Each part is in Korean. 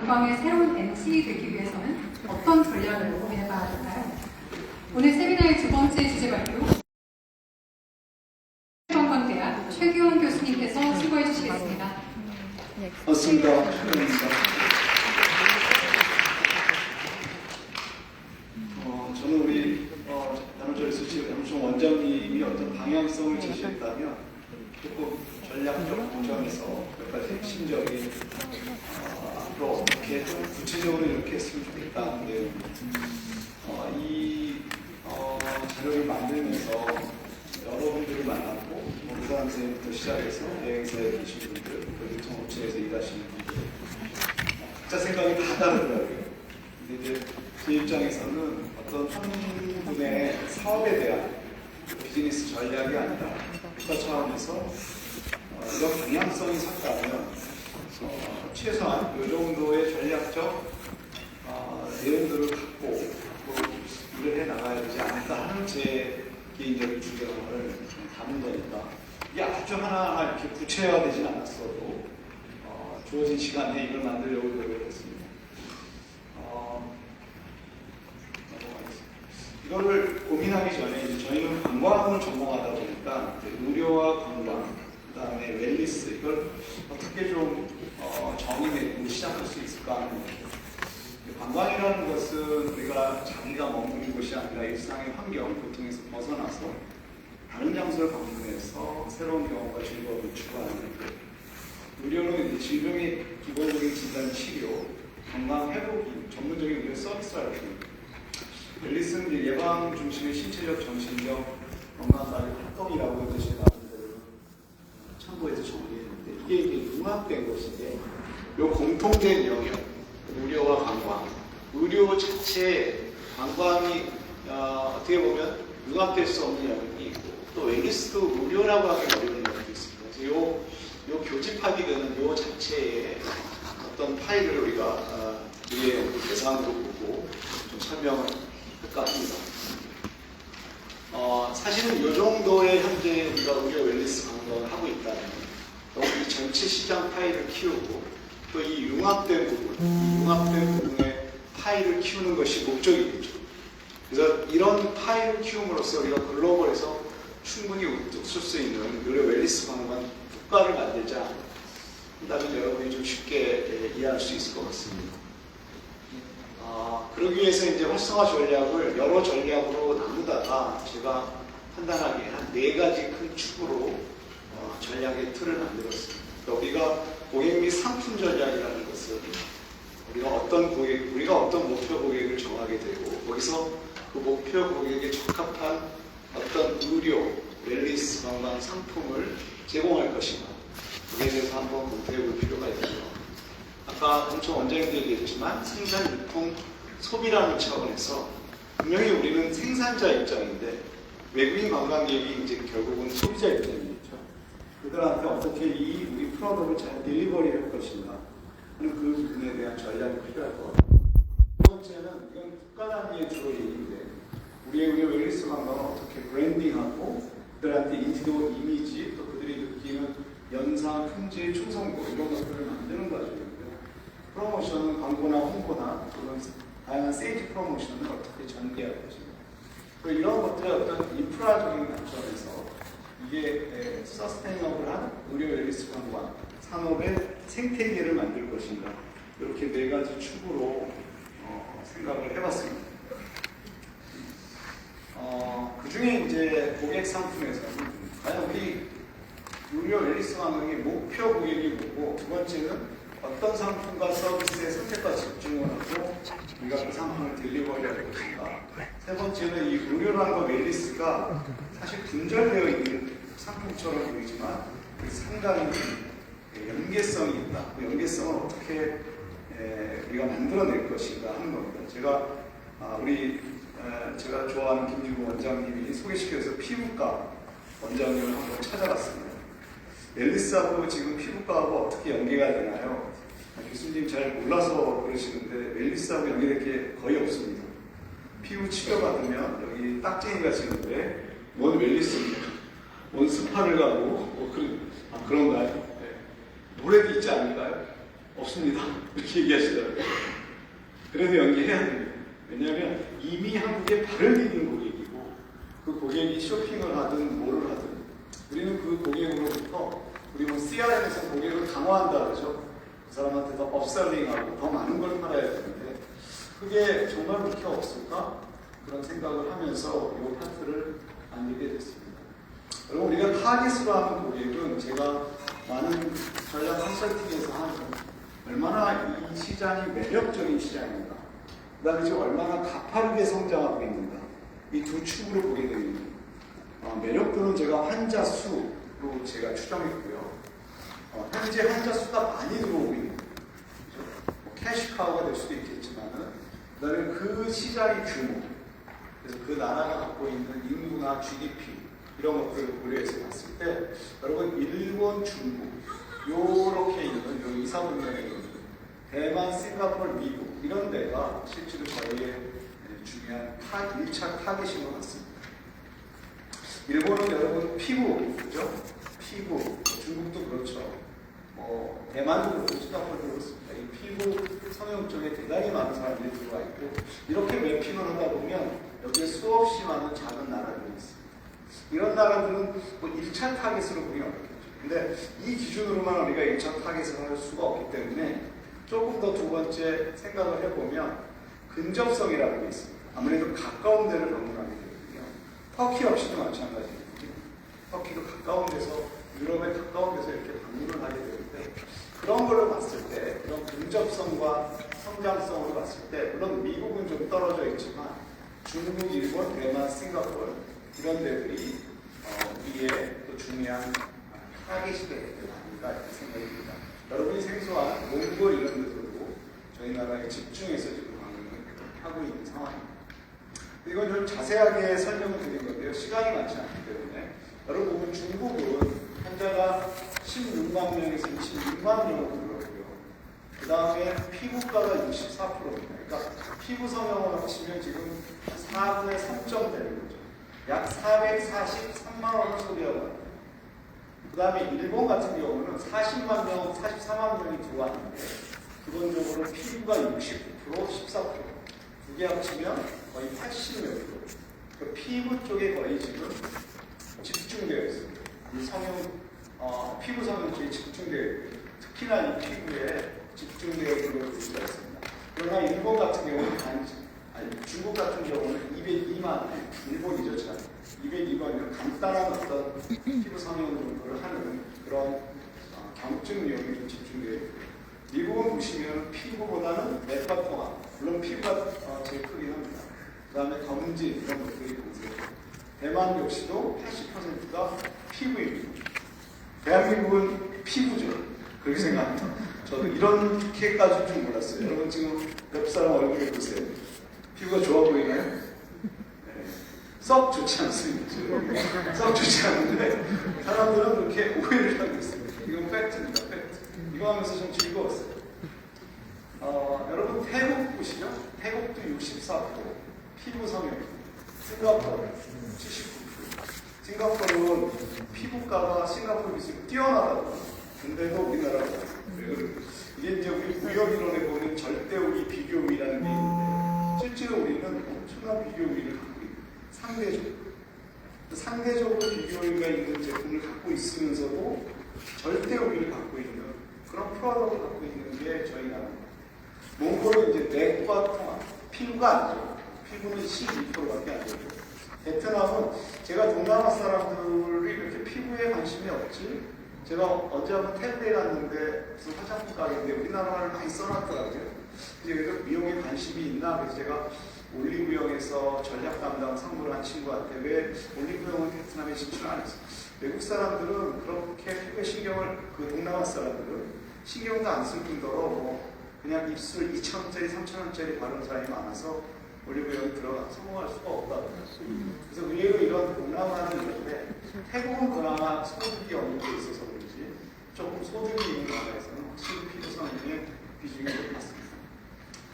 관광의 새로운 MT 되기 위해서는 어떤 전략을 고민해봐야 할까요? 오늘 세미나의 두 번째 주제 발표, 관광대학 최규원 교수님께서 수고해 주시겠습니다. 맞습니다. 최규원입니다. 저는 우리 양우철 원장님이 어떤 방향성을 제시했다면 조금 전략적 관점에서 몇 가지 핵심적인 앞으로 어떻게 좀 구체적으로 이렇게 했으면 좋겠다는데 이 자료를 만들면서 여러분들을 만났고 의사 선생님부터 시작해서 여행사에 계신 분들, 그리고 정업체에서 일하시는 분들 각자 생각이 다 다르더라고요. 근데 이제 제 입장에서는 어떤 한 분의 사업에 대한 비즈니스 전략이 아니라 국가 차원에서 이런 방향성이 섰다면 최소한 이 정도의 전략적 내용들을 갖고 일을 해 나가야 되지 않을까 하는 제 개인적인 주장을 담은 거니까 이게 아주 하나하나 이렇게 구체화되진 않았어도 주어진 시간에 이걸 만들려고 노력을 했습니다. 이거를 고민하기 전에 이제 저희는 관광을 전공하다 보니까 의료와 관광, 그 다음에 웰니스 이걸 어떻게 좀 정의내고 시작할 수 있을까 하는 거죠. 관광이라는 것은 우리가 자기가 머무는 곳이 아니라 일상의 환경, 고통에서 벗어나서 다른 장소를 방문해서 새로운 경험과 즐거움을 추구하는 것. 의료는 이제 질병의 기본적인 진단 치료, 건강 회복이 전문적인 의료 서비스라고 합니다. 웰니스는 이제 예방 중심의 신체적, 정신적 건강관리 활동이라고 이제 제가 참고해서 정리했는데 이게 이제 융합된 것인데 이 공통된 영역, 의료와 관광, 의료 자체에 관광이 어떻게 보면 융합될 수 없는 영역이 있고 또 웰니스도 의료라고 하기 어려운 영역이 있습니다. 그래서 요 교집합이 되는 요 자체의 어떤 파일을 우리가 위에 대상으로 보고 좀 설명을 할까 합니다. 사실은 이 정도의 현재 우리가 의료 웰니스 관광을 하고 있다면 이 전체 시장 파일을 키우고 또 이 융합된 부분의 파일을 키우는 것이 목적이겠죠. 그래서 이런 파일을 키움으로써 우리가 글로벌에서 충분히 웃을 수 있는 의료 웰니스 관광 국가를 만들자 한다면 여러분이 좀 쉽게 이해할 수 있을 것 같습니다. 그러기 위해서 이제 활성화 전략을 여러 전략으로 나누다가 제가 판단하기에 한 4가지 큰 축으로 전략의 틀을 만들었습니다. 우리가 고객 및 상품 전략이라는 것은 우리가 어떤 목표 고객을 정하게 되고 거기서 그 목표 고객에 적합한 어떤 의료, 웰니스 관광 상품을 제공할 것인가 거기에 대해서 한번 검토해 볼 필요가 있고요. 아까 엄청 원장님도 얘기했지만 생산, 유통, 소비라는 차원에서 분명히 우리는 생산자 입장인데 외국인 관광객이 이제 결국은 소비자 입장이겠죠. 그들한테 어떻게 이 우리 프로덕트를 잘 딜리버리 할 것인가 하는 그 부분에 대한 전략이 필요할 것 같아요. 두 번째는 이건 국가 단위의 주로 얘기인데 우리의 웰니스 관광을 어떻게 브랜딩하고 그들한테 인지도, 이미지 또 그들이 느끼는 연상, 품질, 충성도 이런 것들을 만드는 과정이고요. 프로모션은 광고나 홍보나 또는 다양한 세일즈 프로모션을 어떻게 전개할 것인가. 그리고 이런 것들의 어떤 인프라적인 관점에서 이게 서스테이너블한 의료 웰니스 관광 산업의 생태계를 만들 것인가. 이렇게 4가지 축으로 생각을 해봤습니다. 그 중에 이제 고객 상품에서는 과연 우리 의료 웰니스 관광의 목표 고객이 뭐고, 두 번째는 어떤 상품과 서비스의 선택과 집중을 하고 우리가 그 상품을 딜리버리할 것인가. 세 번째는 이 의료랑과 웰니스가 사실 분절되어 있는 상품처럼 보이지만 상당히 연계성이 있다. 그 연계성을 어떻게 우리가 만들어낼 것인가 하는 겁니다. 제가 좋아하는 김주구 원장님이 소개시켜서 피부과 원장님을 한번 찾아봤습니다. 웰니스하고 지금 피부과하고 어떻게 연계가 되나요? 교수님 잘 몰라서 그러시는데 웰니스하고 연계될 게 거의 없습니다. 피부 치료받으면 여기 딱쟁이가 지는데 뭔 웰니스입니까? 뭔 스파를 가고 그런가요? 네. 모래도 있지 않을까요? 없습니다. 이렇게 얘기하시더라고요. 그래도 연기해야 됩니다. 왜냐하면 이미 한국에 발을 디딘 고객이고 그 고객이 쇼핑을 하든 뭐를 하든 우리는 그 고객으로부터 우리 뭐 CRM에서 고객을 강화한다 그러죠. 그 사람한테 더 업셀링하고 더 많은 걸 팔아야 되는데 그게 정말 그렇게 없을까? 그런 생각을 하면서 이 파트를 만들게 됐습니다. 여러분 우리가 타깃으로 하는 고객은 제가 많은 전략 컨설팅에서 하는 얼마나 이 시장이 매력적인 시장인가, 그 다음에 지금 얼마나 가파르게 성장하고 있는가, 이 두 축으로 보게 됩니다. 매력도는 제가 환자 수로 제가 추정했고요. 현재 환자 수가 많이 들어오고 있는 거죠. 뭐 캐시카우가 될 수도 있겠지만은, 그 다음에 그 시장의 규모, 그래서 그 나라가 갖고 있는 인구나 GDP 이런 것들을 고려해서 봤을 때 여러분 일본, 중국 요렇게 있는 요 2, 3분면에 있는 대만, 싱가포르, 미국 이런 데가 실제로 저희의 중요한 1차 타겟인 것 같습니다. 일본은 여러분 피부, 그죠? 피부, 중국도 그렇죠. 대만도 그렇고 싱가포르도 그렇습니다. 이 피부 성형 쪽에 대단히 많은 사람들이 들어와 있고 이렇게 매핑을 하다 보면 여기에 수없이 많은 작은 나라들이 있습니다. 이런 나라들은 뭐 1차 타겟으로 보기 어렵겠죠. 근데 이 기준으로만 우리가 1차 타겟을 할 수가 없기 때문에 조금 더 두 번째 생각을 해보면 근접성이라는 게 있습니다. 아무래도 가까운 데를 방문하게 되거든요. 터키 역시도 마찬가지거든요. 터키도 가까운 데서 유럽에 가까운 데서 이렇게 방문을 하게 되는데 그런 걸로 봤을 때 그런 근접성과 성장성으로 봤을 때 물론 미국은 좀 떨어져 있지만 중국, 일본, 대만, 싱가포르 이런 데들이 위에 또 중요한 타겟이 되는 게 아닌가 이렇게 생각이 듭니다. 여러분이 생소한 몽골 이런 데들도 저희 나라에 집중해서 지금 방문을 하고 있는 상황입니다. 이건 좀 자세하게 설명을 드린 건데요. 시간이 많지 않기 때문에 여러분 보면 중국은 환자가 16만 명에서 26만 명으로 늘었고요. 그 다음에 피부과가 64%입니다. 그러니까 피부 성형을 합치면 지금 4분의 3점 되는 거죠. 약 443만 원을 소비하고 합니다. 그 다음에 일본 같은 경우는 40만 명, 44만 명이 들어왔는데 기본적으로 피부가 69%, 14%. 두 개 합치면 거의 80몇 프로. 그 피부 쪽에 거의 지금 집중되어 있습니다. 이 성형, 피부 성형 쪽에 집중되어 있고 특히나 이 피부에 집중되어 있는 걸 볼 수가 있습니다. 그러나 일본 같은 경우는 중국 같은 경우는 202만, 일본이죠, 잘. 202만은 간단한 어떤 피부 성형 정도를 하는 그런 경증력이 좀 집중되어 있고요. 미국은 보시면 피부보다는 내과 통합, 물론 피부가 제일 크긴 합니다. 그 다음에 검진 이런 것들이 보세요. 대만 역시도 80%가 피부입니다. 대한민국은 피부죠. 그렇게 생각합니다. 저도 이렇게까지 좀 몰랐어요. 여러분 지금 옆 사람 얼굴을 보세요. 피부가 좋아 보이나요? 네. 썩 좋지 않습니다. 썩 좋지 않은데 사람들은 그렇게 오해를 하고 있습니다. 이건 팩트입니다. 팩트. 이거 하면서 좀 즐거웠어요. 여러분 태국 보시죠? 태국도 64% 피부 성형입니다. 싱가포르 79%. 싱가포르는 피부과가 싱가포르 기술이 뛰어나다고. 근데도 우리나라가 이게 이제 우리 무역이론에 보면 절대우위, 비교우위라는 게 있는데 실제로 우리는 엄청난 비교우위를 갖고 있는 상대적으로 비교우위가 있는 제품을 갖고 있으면서도 절대우위를 갖고 있는 그런 프로덕트를 갖고 있는 게 저희 나라입니다. 몽골은 이제 내과 통합, 피부가 아니죠. 피부는 12%밖에 안 되죠. 베트남은 제가 동남아 사람들이 이렇게 피부에 관심이 없지. 제가 언제 한번 태국에 갔는데 무슨 화장품 가게인데 우리나라 말을 많이 써놨더라고요. 그래서 미용에 관심이 있나? 그래서 제가 올리브영에서 전략 담당 상무를 한 친구한테 왜 올리브영은 베트남에 진출 안 했어? 외국 사람들은 그렇게 피부에 신경을, 그 동남아 사람들은 신경도 안 쓸 뿐더러 뭐 그냥 입술 2,000원짜리, 3,000원짜리 바른 사람이 많아서 올리브영에 들어가 성공할 수가 없다고. 그래서 의외로 이런 동남아는 이런데 태국은 그나마 소득이 어느 게 있어서 그런지 조금 소득이 있는 나라에서는 확실히 피부 성형의 비중이 높았습니다.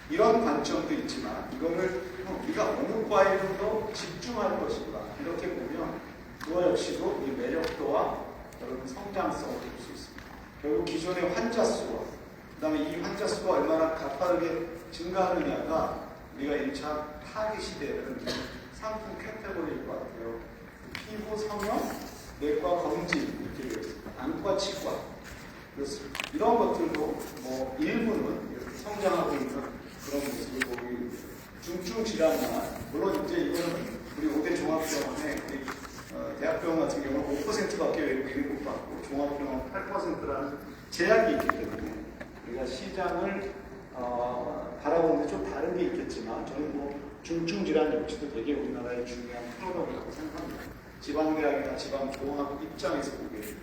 이런 관점도 있지만 이거를 우리가 어느 과에 좀 더 집중할 것인가 이렇게 보면 그와 역시도 이 매력도와 여러분 성장성을 볼 수 있습니다. 결국 기존의 환자 수와 그다음에 이 환자 수가 얼마나 가파르게 증가하느냐가 우리가 1차 타깃이 되는 상품 카테고리일 것 같아요. 피부 성형, 내과 검진 이렇게 되어 있습니다. 안과, 치과 그렇습니다. 이런 것들도 뭐 일부는 이렇게 성장하고 있는 그런 모습을 보고 있습니다. 중증 질환만 물론 이제 이거는 우리 5대 종합병원에 대학병원 같은 경우는 5%밖에 외국인이 못 받고 종합병원 8%라는 제약이 있기 때문에 우리가 시장을 바라보는데 좀 다른 게 있겠지만 저는 뭐 중증 질환 역시도 되게 우리나라의 중요한 프로그램이라고 생각합니다. 지방대학이나 지방종합 입장에서 보게 됩니다.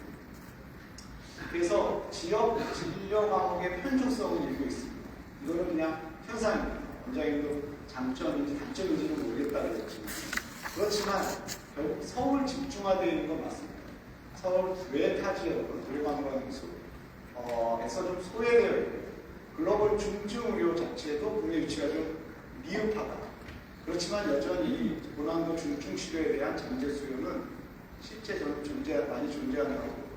그래서 지역 진료 과목의 편중성을 일고 있습니다. 이거는 그냥 현상입니다. 원장님도 장점인지 단점인지는 모르겠다 그랬지만 그렇지만 결국 서울 집중화되어 있는 건 맞습니다. 서울 외타 지역은 의료관광에서 좀 소외되어 있고 글로벌 중증 의료 자체도 국내 위치가 좀 미흡하다. 그렇지만 여전히 고난도 중증 치료에 대한 잠재 수요는 실제 저는 많이 존재한다고.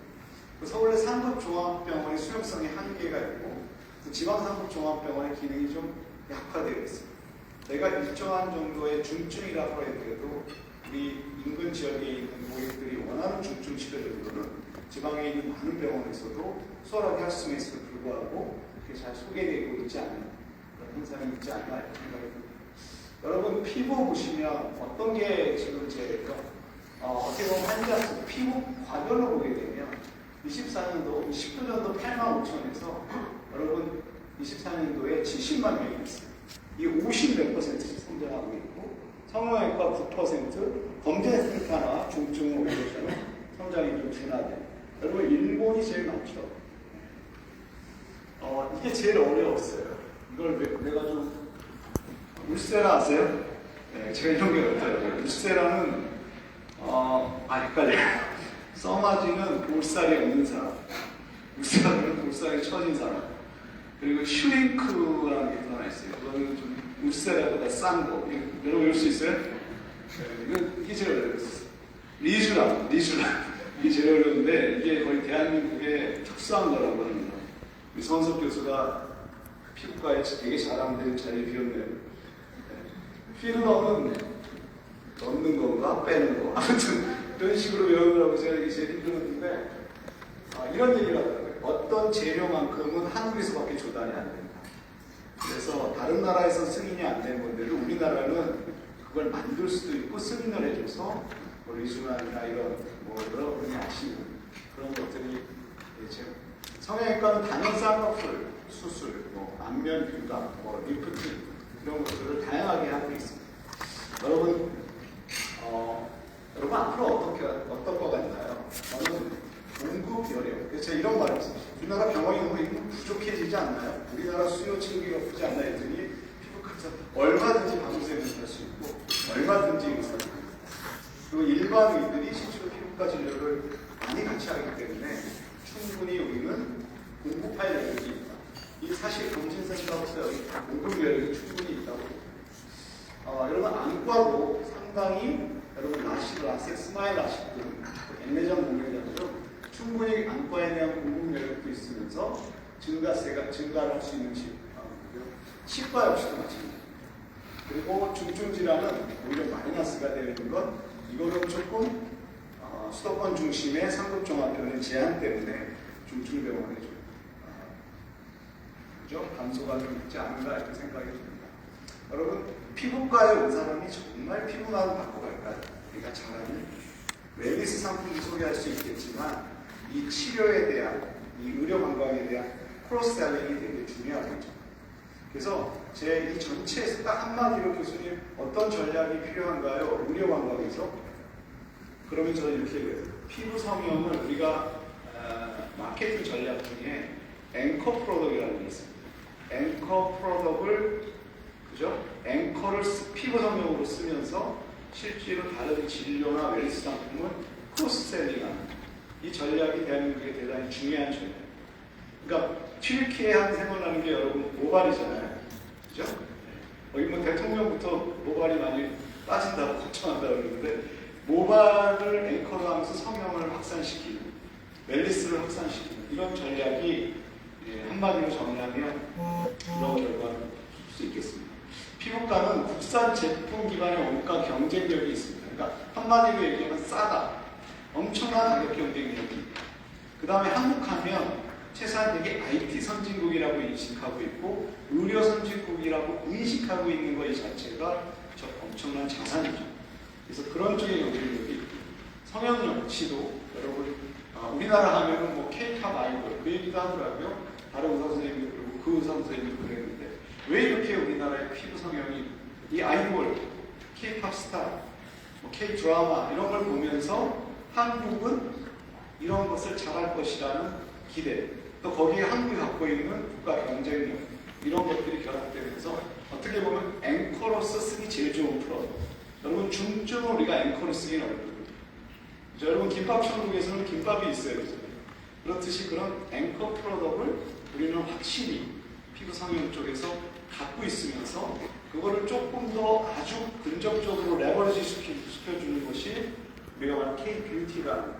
서울의 상급종합병원의 수용성이 한계가 있고 지방상급종합병원의 기능이 좀 약화되어 있습니다. 저희가 일정한 정도의 중증이라고 해도 우리 인근 지역에 있는 고객들이 원하는 중증 치료 정도는 지방에 있는 많은 병원에서도 수월하게 할 수 있음에도 불구하고 그게 잘 소개되고 있지 않은 그런 현상이 있지 않나 이렇게 생각이 듭니다. 여러분 피부 보시면 어떤 게 지금 어떻게 보면 환자 수 피부 과별로 보게 되면 24년도, 19년도 8만 5천에서 여러분 24년도에 70만 명이 있어요. 이 50몇 %씩 성장하고 있고 성형외과 9%, 검진센터나 중증 의료처럼 성장이 좀 둔화돼요. 여러분 일본이 제일 많죠. 이게 제일 어려웠어요. 이걸 내가 좀 울세라 아세요? 네, 제가 이런 게 어때요? 울세라는 헷갈려요. 써마지는 볼살이 없는 사람, 울세라는 볼살이 처진 사람. 그리고 슈링크라는 게 하나 있어요. 그거는 좀 울세라보다 싼 거. 여러분 볼 수 있어요? 네, 이게 제일 어려웠어요. 리쥬라. 이게 제일 어려운데 이게 거의 대한민국의 특수한 거라고 합니다. 우리 손석 교수가 피부과에 되게 잘하는 자리에 비었네요. 필러는 넣는 건가 빼는 거 아무튼 이런 식으로 외우느라고 제가 이게 제일 힘들었는데 이런 얘기를 하더라고요. 어떤 재료만큼은 한국에서밖에 조달이 안 된다. 그래서 다른 나라에서 승인이 안 된 건데도 우리나라는 그걸 만들 수도 있고 승인을 해줘서 뭐 리쥬란이나 이런 뭐 여러분이 아시는 그런 것들이 성형외과는 단연 쌍꺼풀 수술, 뭐 안면 윤곽, 뭐 리프팅 이런 것들을 다양하게 하고 있습니다. 여러분 앞으로 어떤 거가 있나요? 저는 공급 여력. 그래서 제가 이런 말을 했어요. 우리나라 병원이 너무 부족해지지 않나요? 우리나라 수요 챙기가 없지 않나 했더니 피부과에서 얼마든지 방사선을 할 수 있고 얼마든지 의사를 그리고 일반 의들이 실제로 피부과 진료를 많이 같이 하기 때문에 충분히 우리는 공급할 여력이 있다. 이 사실 검진센터로서 공급 여력이 충분히 있다고 봅니다. 여러분 안과도 상당히 여러분 라섹, 스마일 라식 등 백내장 공개자들은 충분히 안과에 대한 공급 여력도 있으면서 증가를 할 수 있는 치과 역시도 마찬가지입니다. 그리고 중증 질환은 오히려 마이너스가 되어 있는 건 이거는 조금 수도권 중심의 상급종합병원의 제한 때문에 중증병원에 좀 감소가 좀 있지 않은가 이렇게 생각이 듭니다. 여러분 피부과에 온 사람이 정말 피부만 바꿔갈까요? 우리가 잘하는 웰니스 상품도 소개할 수 있겠지만 이 치료에 대한 이 의료 관광에 대한 크로스셀링이 되게 중요하겠죠. 그래서 제 이 전체에서 딱 한마디로 교수님 어떤 전략이 필요한가요? 의료 관광에서? 그러면 저는 이렇게 얘기해요. 피부 성형을 우리가 마케팅 전략 중에 앵커 프로덕이라는 게 있습니다. 앵커 프로덕을 그죠? 앵커를 피부 성형으로 쓰면서 실제로 다른 진료나 웰니스 상품을 크로스셀링하는 이 전략이 대한민국에 대단히 중요한 전략. 그러니까 튀르키예한 생각나는 게 여러분 모발이잖아요. 그죠? 거기 뭐 대통령부터 모발이 많이 빠진다고 걱정한다고 그러는데 모발을 앵커로 하면서 성형을 확산시키는 웰니스를 확산시키는 이런 전략이 한마디로 정리하면 이런 결과를 줄 수 있겠습니다. 피부과는 국산 제품 기반의 원가 경쟁력이 있습니다. 그러니까 한마디로 얘기하면 싸다. 엄청난 가격 경쟁력이. 그 다음에 한국하면 최소한 되게 IT 선진국이라고 인식하고 있고 의료 선진국이라고 인식하고 있는 것 이 자체가 엄청난 자산이죠. 그래서 그런 쪽의 경쟁력이 있고 성형 역시도 여러분 우리나라 하면은 뭐 K-팝 아이돌 그 얘기도 하더라고요. 다른 의사 선생님도 그러고 그 의사 선생님도 그랬는데 왜 이렇게 우리나라의 피부 성형이 이 아이돌, K-팝 스타, 뭐 K-드라마 이런 걸 보면서 한국은 이런 것을 잘할 것이라는 기대 또 거기에 한국이 갖고 있는 국가 경쟁력 이런 것들이 결합되면서 어떻게 보면 앵커로서 쓰기 제일 좋은 프로 여러분 중증으로 우리가 앵커로 쓰기는 어렵거든요. 여러분 김밥 천국에서는 김밥이 있어야 되잖아요. 그렇듯이 그런 앵커 프로덕을 우리는 확실히 피부 성형 쪽에서 갖고 있으면서 그거를 조금 더 아주 근접적으로 레버리지 시켜주는 것이 우리가 말하는 K-뷰티라는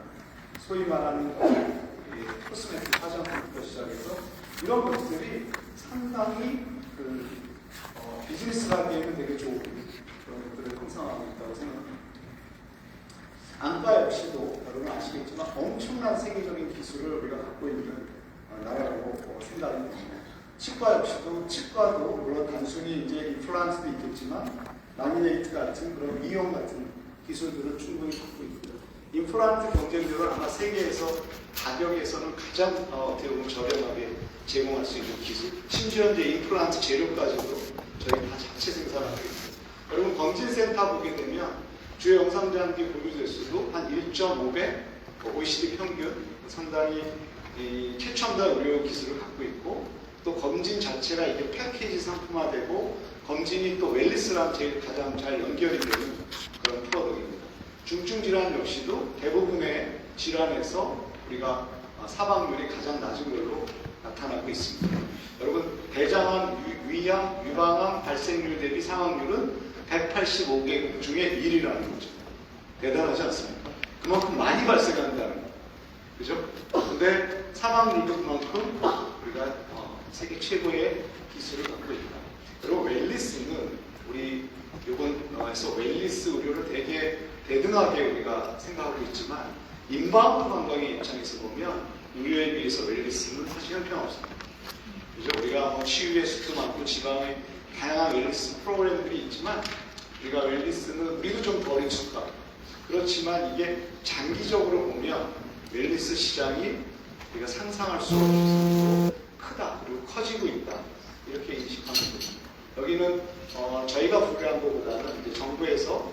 소위 말하는 코스메틱 화장품부터 시작해서 이런 것들이 상당히 비즈니스 가기에는 되게 좋은 그런 것들을 형성하고 있다고 생각합니다. 안과 역시도 여러분 아시겠지만 엄청난 세계적인 기술을 우리가 갖고 있는 나라라고 생각이 됩니다. 치과 역시도 치과도 물론 단순히 이제 임플란트도 있겠지만 라미네이트 같은 그런 미용 같은 기술들을 충분히 갖고 있고요. 임플란트 경쟁력을 아마 세계에서 가격에서는 가장 어떻게 보면 저렴하게 제공할 수 있는 기술. 심지어 이제 임플란트 재료까지도 저희 다 자체 생산하고 있습니다. 여러분 검진센터 보게 되면 주요 영상장비 보유 대수도 한 1.5배, OECD 평균 상당히 최첨단 의료 기술을 갖고 있고 또 검진 자체가 이게 패키지 상품화되고 검진이 또 웰리스랑 제일 가장 잘 연결이 되는 그런 프로덕트입니다. 중증 질환 역시도 대부분의 질환에서 우리가 사망률이 가장 낮은 걸로 나타나고 있습니다. 여러분 대장암, 위암, 유방암 발생률 대비 사망률은 185개국 중에 1위라는 거죠. 대단하지 않습니까? 그만큼 많이 발생한다는 거죠. 그죠? 근데 사망률도 그만큼 우리가 세계 최고의 기술을 갖고 있다. 그리고 웰리스는 우리 이번에서 웰리스 의료를 되게 대등하게 우리가 생각하고 있지만 인바운드 관광의 입장에서 보면 의료에 비해서 웰리스는 사실 형편없습니다. 그죠? 우리가 뭐 치유의 숲도 많고 지방에 다양한 웰리스 프로그램들이 있지만 우리가 웰리스는 우리도 좀 덜 익숙하고 그렇지만 이게 장기적으로 보면 웰리스 시장이 우리가 상상할 수 없을 정도로 크다 그리고 커지고 있다 이렇게 인식하는 거죠. 여기는 저희가 분류한 것보다는 이제 정부에서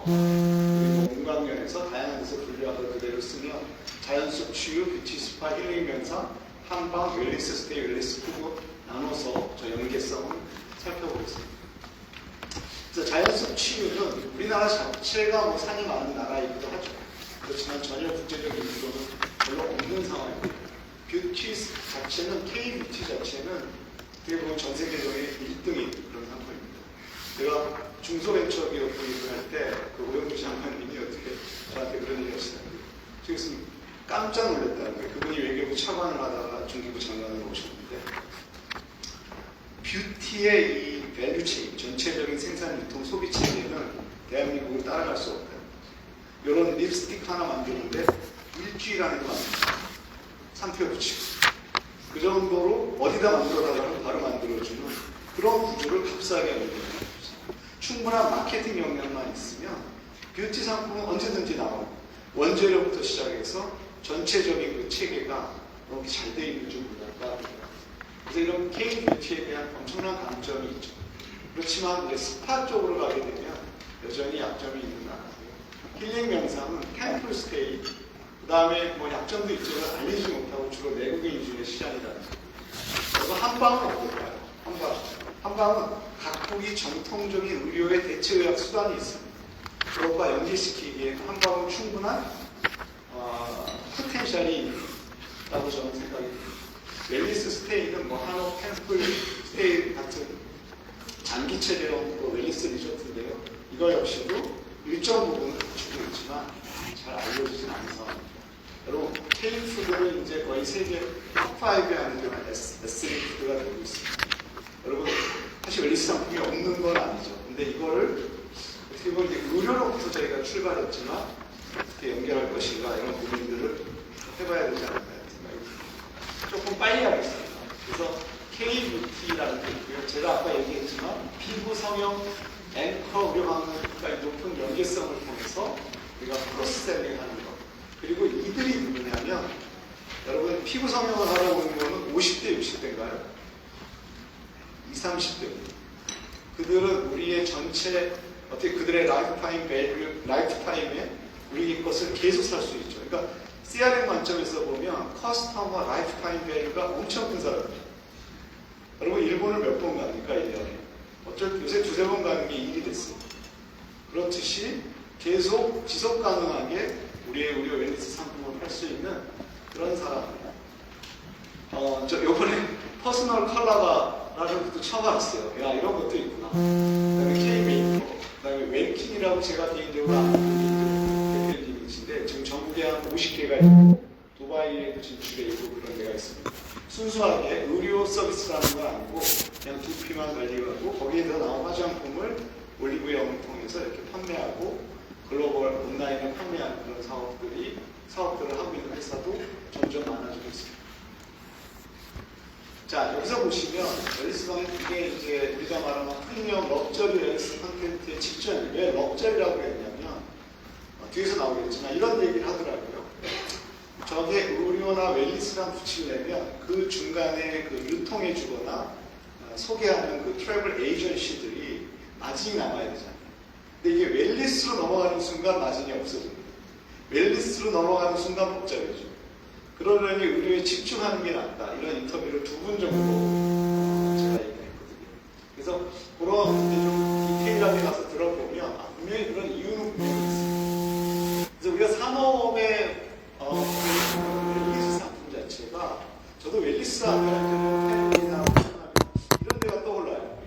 공강련에서 다양한 데서 분류한 걸 그대로 쓰면 자연숲 치유, 뷰티 스파, 힐링 명상, 한방, 웰리스 스테이, 웰리스 푸드 나눠서 저 연계성을 살펴보겠습니다. 그래서 자연숲 치유는 우리나라 자체가 뭐 산이 많은 나라이기도 하죠. 그렇지만 전혀 국제적인 이유로는 별로 없는 상황입니다. 뷰티 자체는 K-뷰티 자체는 어떻게 보면 전 세계적인 1등인 그런 상황입니다. 제가 중소벤처기업 구입을 할 때 그 오영구 장관님이 어떻게 저한테 그런 얘기 하시더라고요. 지금 깜짝 놀랐다는 거예요. 그분이 외교부 차관을 하다가 중기부 장관으로 오셨는데 뷰티의 이 밸류체인, 전체적인 생산, 유통, 소비 체계는 대한민국을 따라갈 수 없다. 이런 립스틱 하나 만드는데 일주일 안에도 만듭니다. 상표에 붙이고. 그 정도로 어디다 만들어달라면 바로 만들어주는 그런 구조를 값싸게 만들어줍니다. 충분한 마케팅 역량만 있으면 뷰티 상품은 언제든지 나오고 원재료부터 시작해서 전체적인 그 체계가 이렇게 잘 되어 있는 줄 몰랐다. 그래서 이런 K-뷰티에 대한 엄청난 강점이 있죠. 그렇지만 이제 스파 쪽으로 가게 되면 여전히 약점이 있는 나라고요. 힐링 명상은 템플 스테이, 그 다음에 뭐 약점도 있지만 알리지 못하고 주로 내국인 위주의 시장이라는 거예요. 그래서 한방은 어떨까요? 한방은 각국이 정통적인 의료의 대체의학 수단이 있습니다. 그것과 연계시키기에 한방은 충분한 포텐셜이 있다고 저는 생각이 듭니다. 웰리스 스테이는 뭐 한옥, 템플 스테이 같은 장기체제형 웰리스 리조트인데요. 이거 역시도 일정 부분은 갖추고 있지만 잘 알려지진 않은 상황입니다. 여러분 K푸드는 이제 거의 세계 top5에 하는 에스닉 푸드가 되고 있습니다. 여러분, 사실 웰니스 상품이 없는 건 아니죠. 근데 이거를 어떻게 보면 이제 의료로부터 저희가 출발했지만 어떻게 연결할 것인가 이런 고민들을 해봐야 되지 않을까 생각이 조금 빨리 하겠습니다. 그래서 K-뷰티라는 게 있고요. 제가 아까 얘기했지만 피부 성형 앵커 우려방향까지 높은 연계성을 통해서 우리가 크로스셀링 하는 것. 그리고 이들이 누구냐면 여러분 피부 성형을 하러 오는 거는 50대, 60대인가요? 20, 30대입니다. 그들은 우리의 전체 어떻게 그들의 라이프타임 밸류, 라이프타임에 우리 것을 계속 살 수 있죠. 그러니까 CRM 관점에서 보면 커스터머 라이프타임 밸류가 엄청 큰 사람이에요. 여러분 일본을 몇 번 갑니까 1년에? 어쩔 요새 두세 번 가는 게 일이 됐어요. 그렇듯이 계속 지속 가능하게 우리의 의료 웰니스 상품을 팔 수 있는 그런 사람이에요. 저 요번에 퍼스널 컬러가라는 것도 처음 알았어요. 야 이런 것도 있구나. 그다음에 K-메이커, 그다음에 웰킨이라고 제가 개인적으로 아는 대표님이신데 지금 전국에 한 50개가 있고 두바이에도 진출해 있고 그런 데가 있습니다. 순수하게 의료 서비스라는 건 아니고 그냥 두피만 관리하고 거기에서 나온 화장품을 올리브영을 통해서 이렇게 판매하고 글로벌 온라인에 판매하는 그런 사업들을 하고 있는 회사도 점점 많아지고 있습니다. 자, 여기서 보시면 웰니스방은 이게 이제 우리가 말하는 프리미엄 럭저리 웰니스 콘텐츠의 직전이에요. 왜 럭저리라고 했냐면 뒤에서 나오겠지만 이런 얘기를 하더라고요. 저게 의료나 웰니스랑 붙이려면 그 중간에 그 유통해 주거나 소개하는 그 트래블 에이전시들이 마진이 남아야 되잖아요. 근데 이게 웰니스로 넘어가는 순간 마진이 없어집니다. 웰니스로 넘어가는 순간 복잡해져. 그러려니 의료에 집중하는 게 낫다. 이런 인터뷰를 2분 정도 제가 얘기했거든요. 그래서 그런 좀 디테일하게 가서 들어보면 분명히 그런 이유는 분명히 있습니다. 그래서 우리가 산업의 웰니스 상품 자체가 저도 웰니스 하면 텔레비나 이런 데가 떠올라요.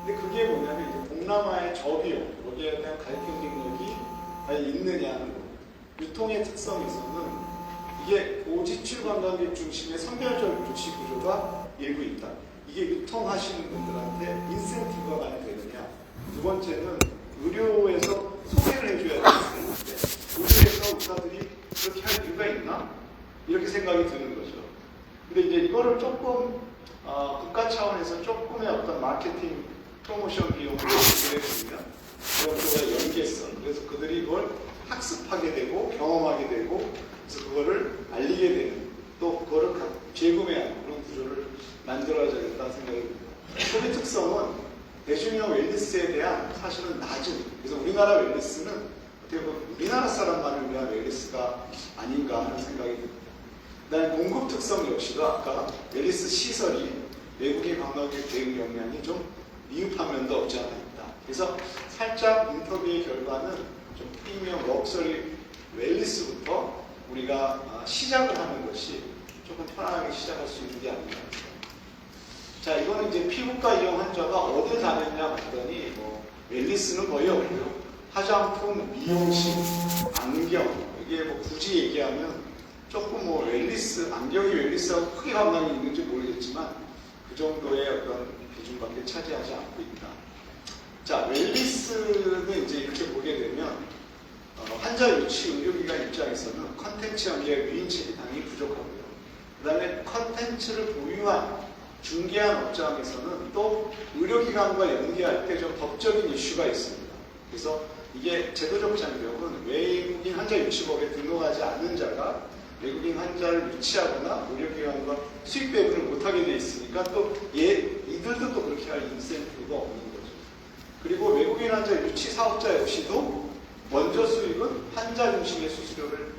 근데 그게 뭐냐면 이제 동남아의 저비용, 거기에 대한 가격 경쟁력이 과연 있느냐 하는 거. 유통의 특성에서는 이게 고지출 관광객 중심의 선별적 조치 구조가 일부 있다. 이게 유통하시는 분들한테 인센티브가 많이 되느냐. 두 번째는 의료에서 소개를 해줘야 되는데 의료에서 의사들이 그렇게 할 이유가 있나? 이렇게 생각이 드는 거죠. 근데 이제 이거를 조금 국가 차원에서 조금의 어떤 마케팅 프로모션 비용을 내주면 그것과의 연계성. 그래서 그들이 이걸 학습하게 되고 경험하게 되고 그래서 그거를 알리게 되는 또 그거를 재구매하는 그런 구조를 만들어야겠다는 생각이 듭니다. 소비 특성은 대중형 웰니스에 대한 사실은 낮은 그래서 우리나라 웰니스는 어떻게 보면 우리나라 사람만을 위한 웰니스가 아닌가 하는 생각이 듭니다. 그다음에 공급 특성 역시도 아까 웰니스 시설이 외국인 관광객 대응 역량이 좀 미흡한 면도 없지 않아 있다. 그래서 살짝 인터뷰의 결과는 좀 프리미엄 럭셔리 웰니스부터 우리가 시작을 하는 것이 조금 편안하게 시작할 수 있는 게 아닌가. 자, 이거는 이제 피부과 이용 환자가 어딜 다녔냐 봤더니 웰니스는 거의 없고요. 화장품, 미용실, 안경 이게 굳이 얘기하면 조금 웰니스, 안경이 웰니스하고 크게 관련이 있는지 모르겠지만 그 정도의 어떤 비중밖에 차지하지 않고 있다. 자, 웰니스는 이제 이렇게 보게 되면 환자 유치 의료기관 입장에서는 컨텐츠 연계의 유인책이 당연히 부족하고요. 그 다음에 컨텐츠를 보유한 중개한 업장에서는 또 의료기관과 연계할 때 좀 법적인 이슈가 있습니다. 그래서 이게 제도적 장벽은 외국인 환자 유치법에 등록하지 않는 자가 외국인 환자를 유치하거나 의료기관과 수익 배분을 못하게 돼 있으니까 또 이들도 또 그렇게 할 인센티브가 없는 거죠. 그리고 외국인 환자 유치 사업자 역시도 먼저 수익은 환자 중심의 수수료를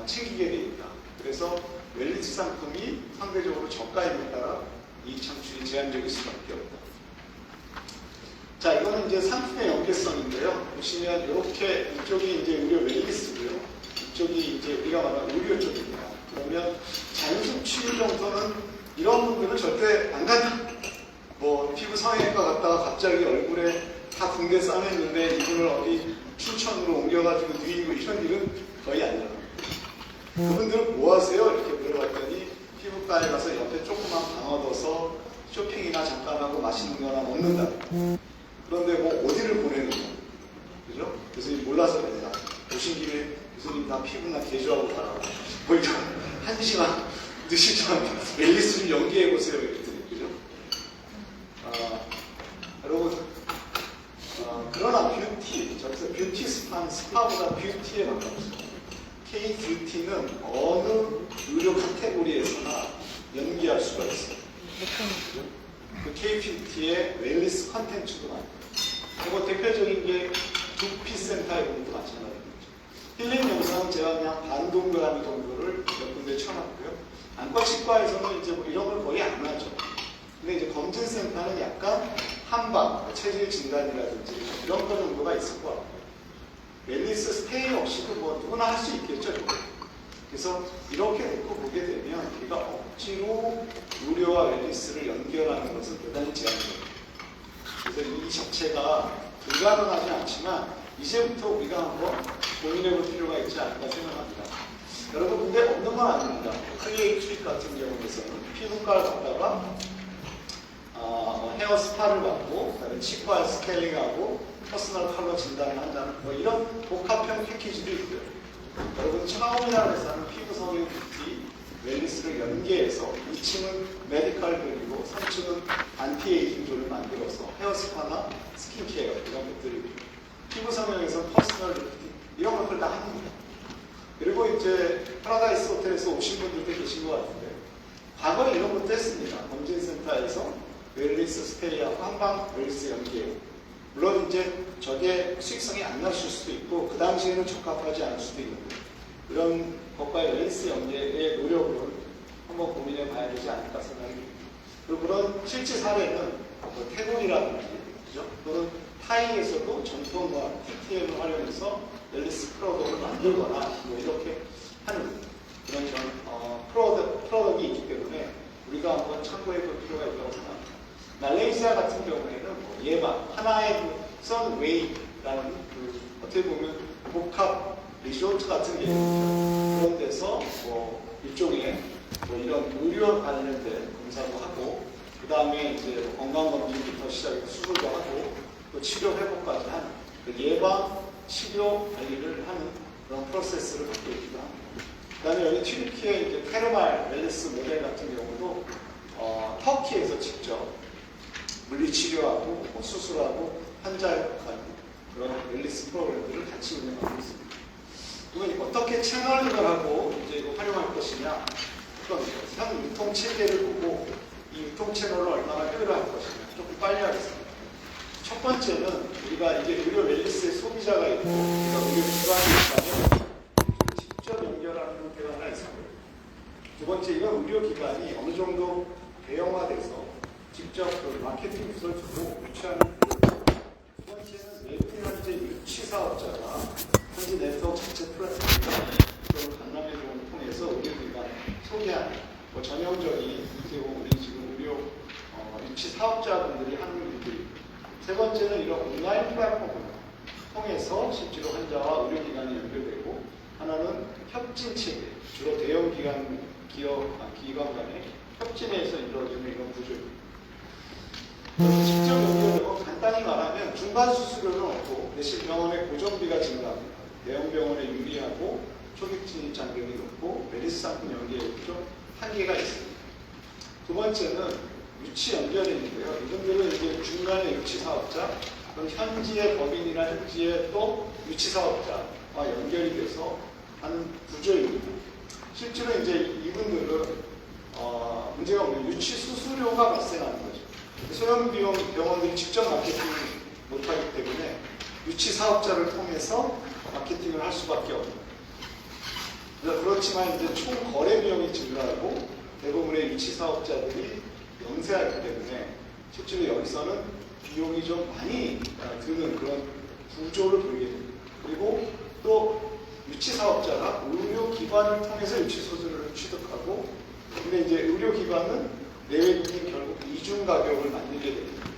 챙기게 돼 있다. 그래서 웰니스 상품이 상대적으로 저가임에 따라 이익 창출이 제한적일 수밖에 없다. 자, 이거는 이제 상품의 연계성인데요. 보시면 이렇게 이쪽이 이제 의료 웰니스고요. 이쪽이 이제 우리가 말하는 의료 쪽입니다. 그러면 자연스럽 치료 정도는 이런 분들은 절대 안 간다. 피부 성형외과 갔다가 갑자기 얼굴에 다 붕대 싸맸는데 이분을 어디 춘천으로 옮겨가지고 누이고 이런 일은 거의 안 일어납니다. 그분들은 뭐 하세요? 이렇게 물어봤더니 피부과에 가서 옆에 조그만 방 얻어서 쇼핑이나 잠깐 하고 맛있는 거나 먹는다. 그런데 뭐 어디를 보내는 거야? 그죠? 교수님 몰라서 그랬다. 오신 김에 교수님 다 피부나 개조하고 가라고. 뭐 이런 한 시간, 2시간 앨리스를 연기해보세요. 이랬더니, 그죠? 여러분, 그러나 뷰티, 저기서 뷰티 스파보다 뷰티에 가까웠어요. K-뷰티는 어느 의료 카테고리에서나 연기할 수가 있어요. 그 K-뷰티의 웰니스 컨텐츠도 많고, 그리고 대표적인 게 두피 센터의 부분도 마찬가지입니다. 힐링 영상은 제가 그냥 반 동그라미 정도를 몇 군데 쳐놨고요. 안과치과에서는 이제 뭐 이런 걸 거의 안 하죠. 근데 이제 검진센터는 약간 한방, 체질 진단이라든지 이런 거 정도가 있을 것 같고요. 웰니스 스테이 없이도 뭐 누구나 할 수 있겠죠. 그래서 이렇게 놓고 보게 되면 우리가 억지로 의료와 웰니스를 연결하는 것은 대단히 제한적입니다. 그래서 이 자체가 불가능하지 않지만 이제부터 우리가 한번 고민해볼 필요가 있지 않을까 생각합니다. 여러분 근데 없는 건 아닙니다. 크리에이트릭 같은 경우에서는 피부과를 갔다가 헤어 스파를 받고 그다음에 치과 스케일링하고 퍼스널 컬러 진단을 한다는 뭐 이런 복합형 패키지도 있고요. 여러분 처음이라고 해서는 피부 성형 뷰티, 웰니스를 연계해서 2층은 메디컬 그리고 3층은 안티에이징 존을 만들어서 헤어 스파나 스킨케어 이런 것들이 피부 성형에서 퍼스널 뷰티 이런 것들 다 합니다. 그리고 이제 파라다이스 호텔에서 오신 분들도 계신 것 같은데 과거에 이런 것도 했습니다. 검진센터에서 웰니스 스테이하고 한방 웰니스 연계해요. 물론 이제 저게 수익성이 안 나실 수도 있고 그 당시에는 적합하지 않을 수도 있는데 그런 것과의 웰니스 연계의 노력을 한번 고민해 봐야 되지 않을까 생각합니다. 그리고 그런 실제 사례는 뭐 태국이라든지 그죠? 또는 타이에서도 전통과 TTM을 활용해서 웰니스 프로덕을 만들거나 뭐 이렇게 하는 그런 프로덕이 있기 때문에 우리가 한번 참고해 볼 필요가 있다고 생각합니다. 말레이시아 같은 경우에는 뭐 예방, 하나의 그 선웨이라는 그 어떻게 보면 복합 리조트 같은 게 있죠. 그런 데서 뭐 일종의 뭐 이런 의료 관련된 검사도 하고 그 다음에 이제 뭐 건강검진부터 시작해서 수술도 하고 또 치료 회복까지 하는 그 예방, 치료 관리를 하는 그런 프로세스를 갖고 있기도 합니다. 그 다음에 여기 튀르키의 이제 테르말 웰니스 모델 같은 경우도 터키에서 직접 물리치료하고 뭐 수술하고 환자 협업하는 그런 웰니스 프로그램들을 같이 운영하고 있습니다. 그러면 어떻게 채널링을 하고 이제 이거 활용할 것이냐 그런 현 유통 체계를 보고 이 유통 채널을 얼마나 효율화할 것이냐 조금 빨리 하겠습니다. 첫 번째는 우리가 이게 의료 웰니스의 소비자가 있고 우리가 의료 기관이 있다면 직접 연결하는 형태가 하나 있습니다. 두 번째 이건 의료기관이 어느 정도 대형화돼서 직접 그 마케팅 부서를 주고 유치하는 두 번째는 외국인 현재 유치사업자가 현재 네트워크 자체 플랫폼이나 그런 강남회동을 통해서 의료기관 소개하는 뭐 전형적인 우리 지금 의료 유치사업자분들이 하는 일들이 세 번째는 이런 온라인 플랫폼을 통해서 실제로 환자와 의료기관이 연결되고 하나는 협진체계 주로 대형기관 기관 간의 협진에서 이루어지는 이런 구조입니다. 직접 연결되고 간단히 말하면 중간 수수료는 없고 대신 병원의 고정비가 증가합니다. 대형 병원에 유리하고 초기 진입 장벽이 높고 웰니스 상품 연계에 좀 한계가 있습니다. 두 번째는 유치 연결인데요. 이분들은 이제 중간에 유치 사업자, 그럼 현지의 법인이나 현지의 또 유치 사업자와 연결이 돼서 하는 구조입니다. 실제로 이제 이분들은 문제가 뭐냐면 유치 수수료가 발생하는 거죠. 소형 병원들이 직접 마케팅을 못하기 때문에 유치 사업자를 통해서 마케팅을 할 수밖에 없는 거예요. 그렇지만 이제 총 거래 비용이 증가하고 대부분의 유치 사업자들이 영세하기 때문에 실제로 여기서는 비용이 좀 많이 드는 그런 구조를 보이게 됩니다. 그리고 또 유치 사업자가 의료기관을 통해서 유치 수수료를 취득하고 근데 이제 의료기관은 내외국인 결국 이중 가격을 만들게 됩니다.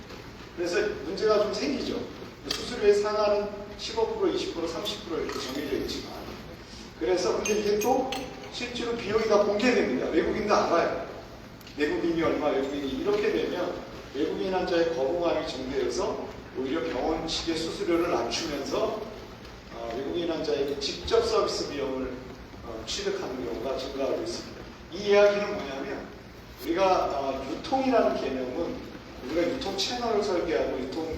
그래서 문제가 좀 생기죠. 수수료의 상한은 15%, 20%, 30% 이렇게 정해져 있지만 그래서 근데 이게 또 실제로 비용이 다 공개됩니다. 외국인도 알아요. 내국인이 얼마, 외국인이 이렇게 되면 외국인 환자의 거부감이 증대해서 오히려 병원 측의 수수료를 낮추면서 외국인 환자에게 직접 서비스 비용을 취득하는 경우가 증가하고 있습니다. 이 이야기는 뭐냐면 우리가 유통이라는 개념은 우리가 유통 채널을 설계하고 유통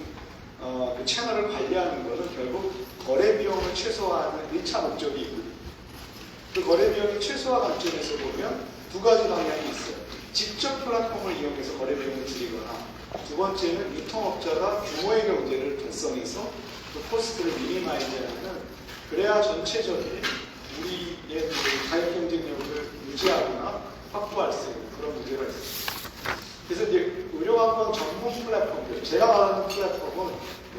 그 채널을 관리하는 것은 결국 거래 비용을 최소화하는 1차 목적이 있거든요. 그 거래 비용의 최소화 관점에서 보면 두 가지 방향이 있어요. 직접 플랫폼을 이용해서 거래 비용을 줄이거나 두 번째는 유통업자가 규모의 경제를 달성해서 그 코스트를 미니마이즈하는 그래야 전체적인 우리의 가격 경쟁력을 유지하거나 확보할 수 있는 그런 문제가 있습니다. 그래서 이제 의료관광 전문 플랫폼들, 제가 말하는 플랫폼은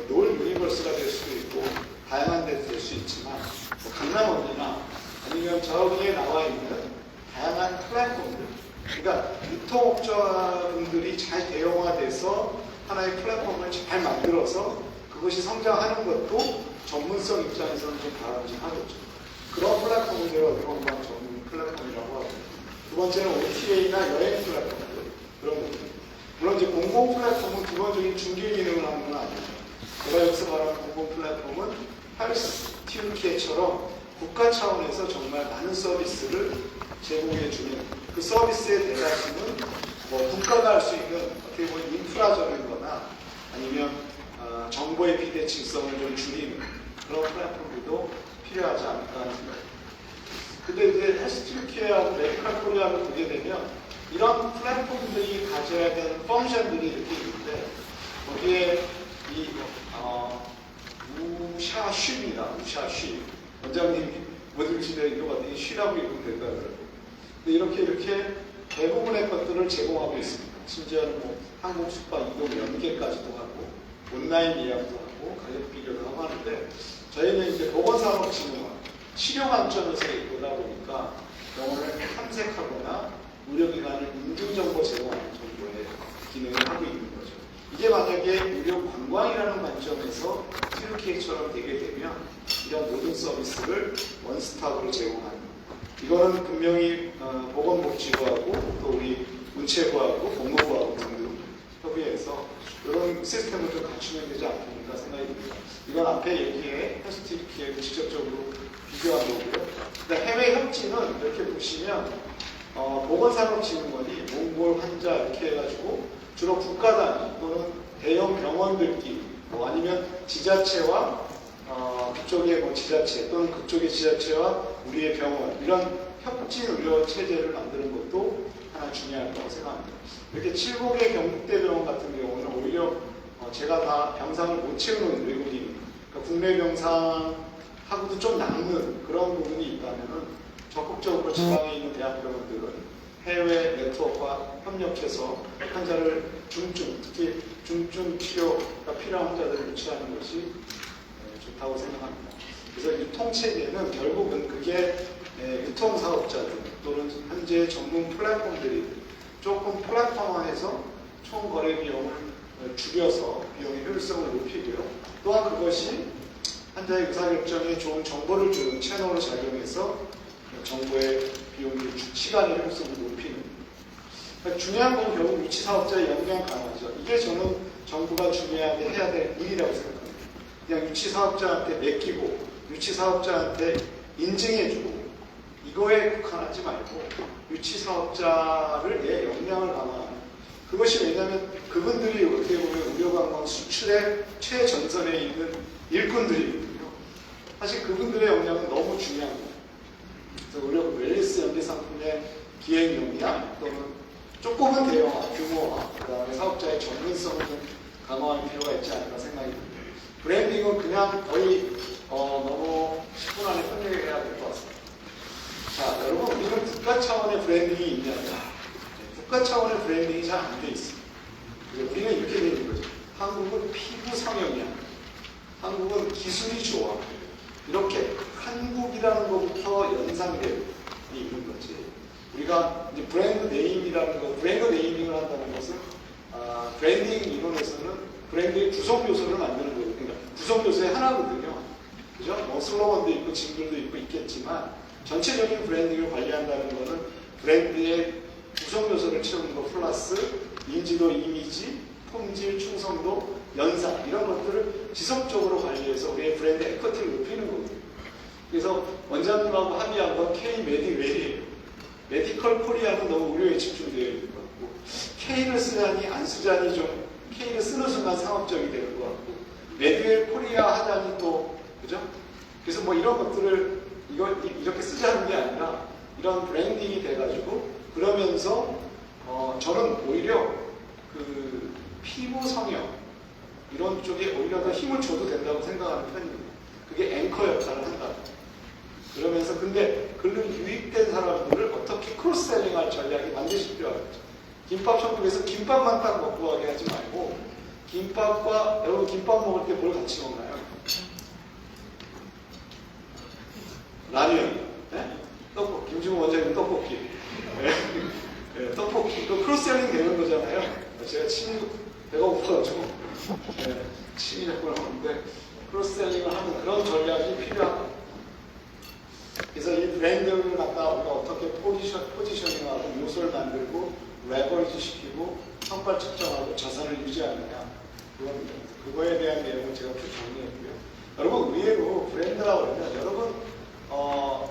노을 유니버스가 될 수도 있고 다양한 데도 될 수 있지만 강남원이나 아니면 저기에 나와 있는 다양한 플랫폼들, 그러니까 유통업자분들이 잘 대형화돼서 하나의 플랫폼을 잘 만들어서 그것이 성장하는 것도 전문성 입장에서는 좀 바람직하겠죠. 그런 플랫폼을 의료관광 전문 플랫폼이라고 하고, 두 번째는 OTA나 여행 플랫폼들, 그런 것들. 물론 이제 공공 플랫폼은 기본적인 중개 기능을 하는 건 아니에요. 제가 여기서 말하는 공공 플랫폼은 헬스, 튀르키예처럼 국가 차원에서 정말 많은 서비스를 제공해주는 그 서비스의 대다수는 국가가 할 수 있는 어떻게 보면 인프라적인 거나 아니면 정보의 비대칭성을 좀 줄이는 그런 플랫폼들도 필요하지 않을까 하는 생각입니다. 근데 이제 헬스 튀르키예하고 메디컬 코리아를 보게 되면 이런 플랫폼들이 가져야 되는 펑션들이 이렇게 있는데 거기에 이 우샤쉬입니다. 우샤쉬. 원장님이 모든 집에 이거 같은 쉬라고 읽으면 된다고요. 근데 이렇게 대부분의 것들을 제공하고 있습니다. 심지어는 뭐 항공 숙박 이동 연계까지도 하고 온라인 예약도 하고 가격 비교도 하고 하는데 저희는 이제 보건산업진흥원 치료 관점에서 보다 보니까 병원을 탐색하거나 의료기관을 인증정보 제공하는 정도의 기능을 하고 있는 거죠. 이게 만약에 의료 관광이라는 관점에서 튀르키예처럼 되게 되면 이런 모든 서비스를 원스톱으로 제공하는, 이거는 분명히 보건복지부하고 또 우리 문체부하고 법무부하고 등등 협의해서 이런 시스템을 좀 갖추면 되지 않겠는가 생각이 듭니다. 이건 앞에 얘기에 헬스 튀르키예를 직접적으로 비교한 거고요. 해외 협진은 이렇게 보시면 보건산업진흥원이 몽골 환자 이렇게 해가지고 주로 국가 단위 또는 대형 병원들끼리 아니면 지자체와 그쪽의 지자체 또는 그쪽의 지자체와 우리의 병원 이런 협진 의료 체제를 만드는 것도 하나 중요하다고 생각합니다. 이렇게 칠곡의 경북대병원 같은 경우는 오히려 제가 다 병상을 못 채우는 외국인, 그러니까 국내 병상하고도 좀 남는 그런 부분이 있다면은 적극적으로 지방에 있는 대학병원들은 해외 네트워크와 협력해서 환자를 특히 중증 치료가 필요한 환자들을 유치하는 것이 좋다고 생각합니다. 그래서 유통체계는 결국은 그게 유통사업자들 또는 현재 전문 플랫폼들이 조금 플랫폼화해서 총 거래 비용을 줄여서 비용의 효율성을 높이고요. 또한 그것이 환자의 의사결정에 좋은 정보를 주는 채널로 작용해서 정보의 비용을 시간의 효율성을 높이는. 그러니까 중요한 건 결국 유치사업자의 역량 강화죠. 이게 저는 정부가 중요하게 해야 될 일이라고 생각합니다. 그냥 유치사업자한테 맡기고 유치사업자한테 인증해주고 이거에 국한하지 말고 유치사업자를 내 역량을 강화하는, 그것이 왜냐하면 그분들이 어떻게 보면 의료관광 수출의 최전선에 있는 일꾼들이거든요. 사실 그분들의 역량은 너무 중요한 거예요. 그래서 의료 웰니스 연계 상품의 기획 역량 또는 조금은 대형화, 규모화, 그 다음에 사업자의 전문성을 좀 강화할 필요가 있지 않을까 생각이 듭니다. 브랜딩은 그냥 거의 너무 10분 안에 끝내야 될 것 같습니다. 자, 여러분, 우리는 국가 차원의 브랜딩이 있냐면 국가 차원의 브랜딩이 잘 안 돼 있습니다. 우리는 이렇게 되는 거죠. 한국은 피부 성형이야. 한국은 기술이 좋아. 이렇게 한국이라는 것부터 연상되어 있는 거지. 우리가 이제 브랜드 네임이라는 거, 브랜드 네이밍을 한다는 것은 브랜딩 이론에서는 브랜드의 구성 요소를 만드는 거거든요. 그러니까 구성 요소의 하나거든요. 그죠? 뭐 슬로건도 있고 징글도 있고 있겠지만 전체적인 브랜딩을 관리한다는 것은 브랜드의 구성 요소를 채우는 것 플러스 인지도, 이미지, 품질, 충성도, 연상 이런 것들을 지속적으로 관리해서 우리의 브랜드 에쿼티를 높이는 거거든요. 그래서 원장님하고 합의한 건 K-메디웰이에요. 메디컬 코리아는 너무 의료에 집중되어 있는 것 같고 K를 쓰자니 안 쓰자니 좀 K를 쓰는 순간 상업적이 되는 것 같고 메디웰 코리아 하자니 또 그죠? 그래서 뭐 이런 것들을 이렇게 쓰자는 게 아니라 이런 브랜딩이 돼가지고 그러면서 저는 오히려 그 피부 성형 이런 쪽에 오히려 더 힘을 줘도 된다고 생각하는 편입니다. 그게 앵커 역할을 한다. 그러면서 근데 글로 유입된 사람들을 어떻게 크로스셀링할 전략이 반드시 필요하겠죠. 김밥 천국에서 김밥만 딱 먹고 가게 하지 말고 김밥과 여러분 김밥 먹을 때 뭘 같이 먹나요? 라면, 네? 떡볶이, 김중호 원장님 떡볶이. 네. 네, 떡볶이, 그 크로스셀링 되는 거잖아요. 제가 배가 고파가지고, 네, 침이 자꾸 나오는데, 크로스셀링을 하는 그런 전략이 필요하다. 그래서 이 브랜드를 갖다 우리가 어떻게 포지셔닝하고 요소를 만들고, 레버리지 시키고, 성과 측정하고 자산을 유지하느냐. 그거에 대한 내용을 제가 쭉 정리했고요. 여러분, 의외로 브랜드라고 그러면, 여러분,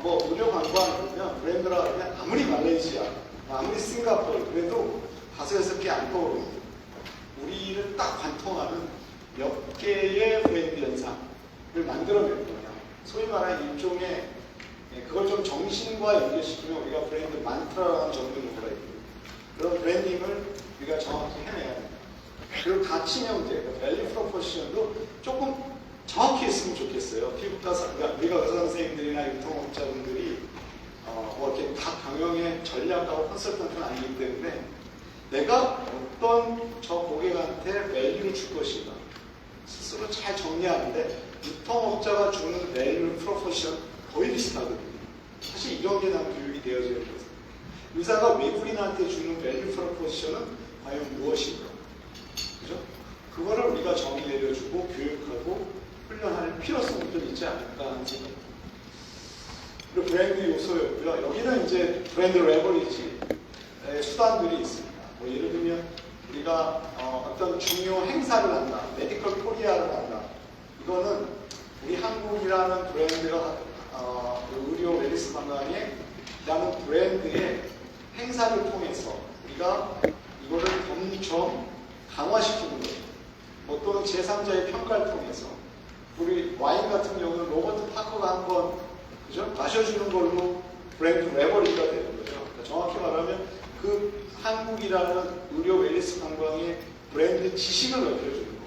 뭐 의료 관광 그러면 브랜드라 그러면 아무리 말레이시아, 아무리 싱가포르 그래도 5-6개 안 떠오릅니다. 우리를 딱 관통하는 몇 개의 브랜드 현상을 만들어낼 거예요. 소위 말하는 일종의 그걸 좀 정신과 연결시키면 우리가 브랜드 만트라라는 전문 용어가 있고요. 그런 브랜딩을 우리가 정확히 해내야 됩니다. 그리고 가치 명제, 밸류 프로포션도 조금 정확히 했으면 좋겠어요. 피부과 우리가 의사 선생님들이나 유통업자분들이 뭐 이렇게 다 경영의 전략하고 컨설턴트는 아니기 때문에 내가 어떤 저 고객한테 밸류를 줄 것인가 스스로 잘 정리하는데 유통업자가 주는 밸류 프로포션 거의 비슷하거든요. 사실 이런 게 난 교육이 되어져야 돼요. 의사가 외국인한테 주는 밸류 프로포션은 과연 무엇인가? 그죠? 그거를 우리가 정의 내려주고 교육하고 훈련할 필요성이 좀 있지 않을까 하는 생각입니다. 그리고 브랜드 요소였고요. 여기는 이제 브랜드 레버리지 수단들이 있습니다. 뭐 예를 들면 우리가 어떤 중요 행사를 한다, 메디컬 코리아를 한다. 이거는 우리 한국이라는 브랜드가 의료 웰니스 관광에 라는 브랜드의 행사를 통해서 우리가 이거를 점점 강화시키는 거죠. 뭐 또는 제3자의 평가를 통해서 우리 와인 같은 경우는 로버트 파커가 한번 그죠? 마셔주는 걸로 브랜드 레버리지가 되는 거죠. 그러니까 정확히 말하면 그 한국이라는 의료 웰니스 관광의 브랜드 지식을 넓혀주는 거.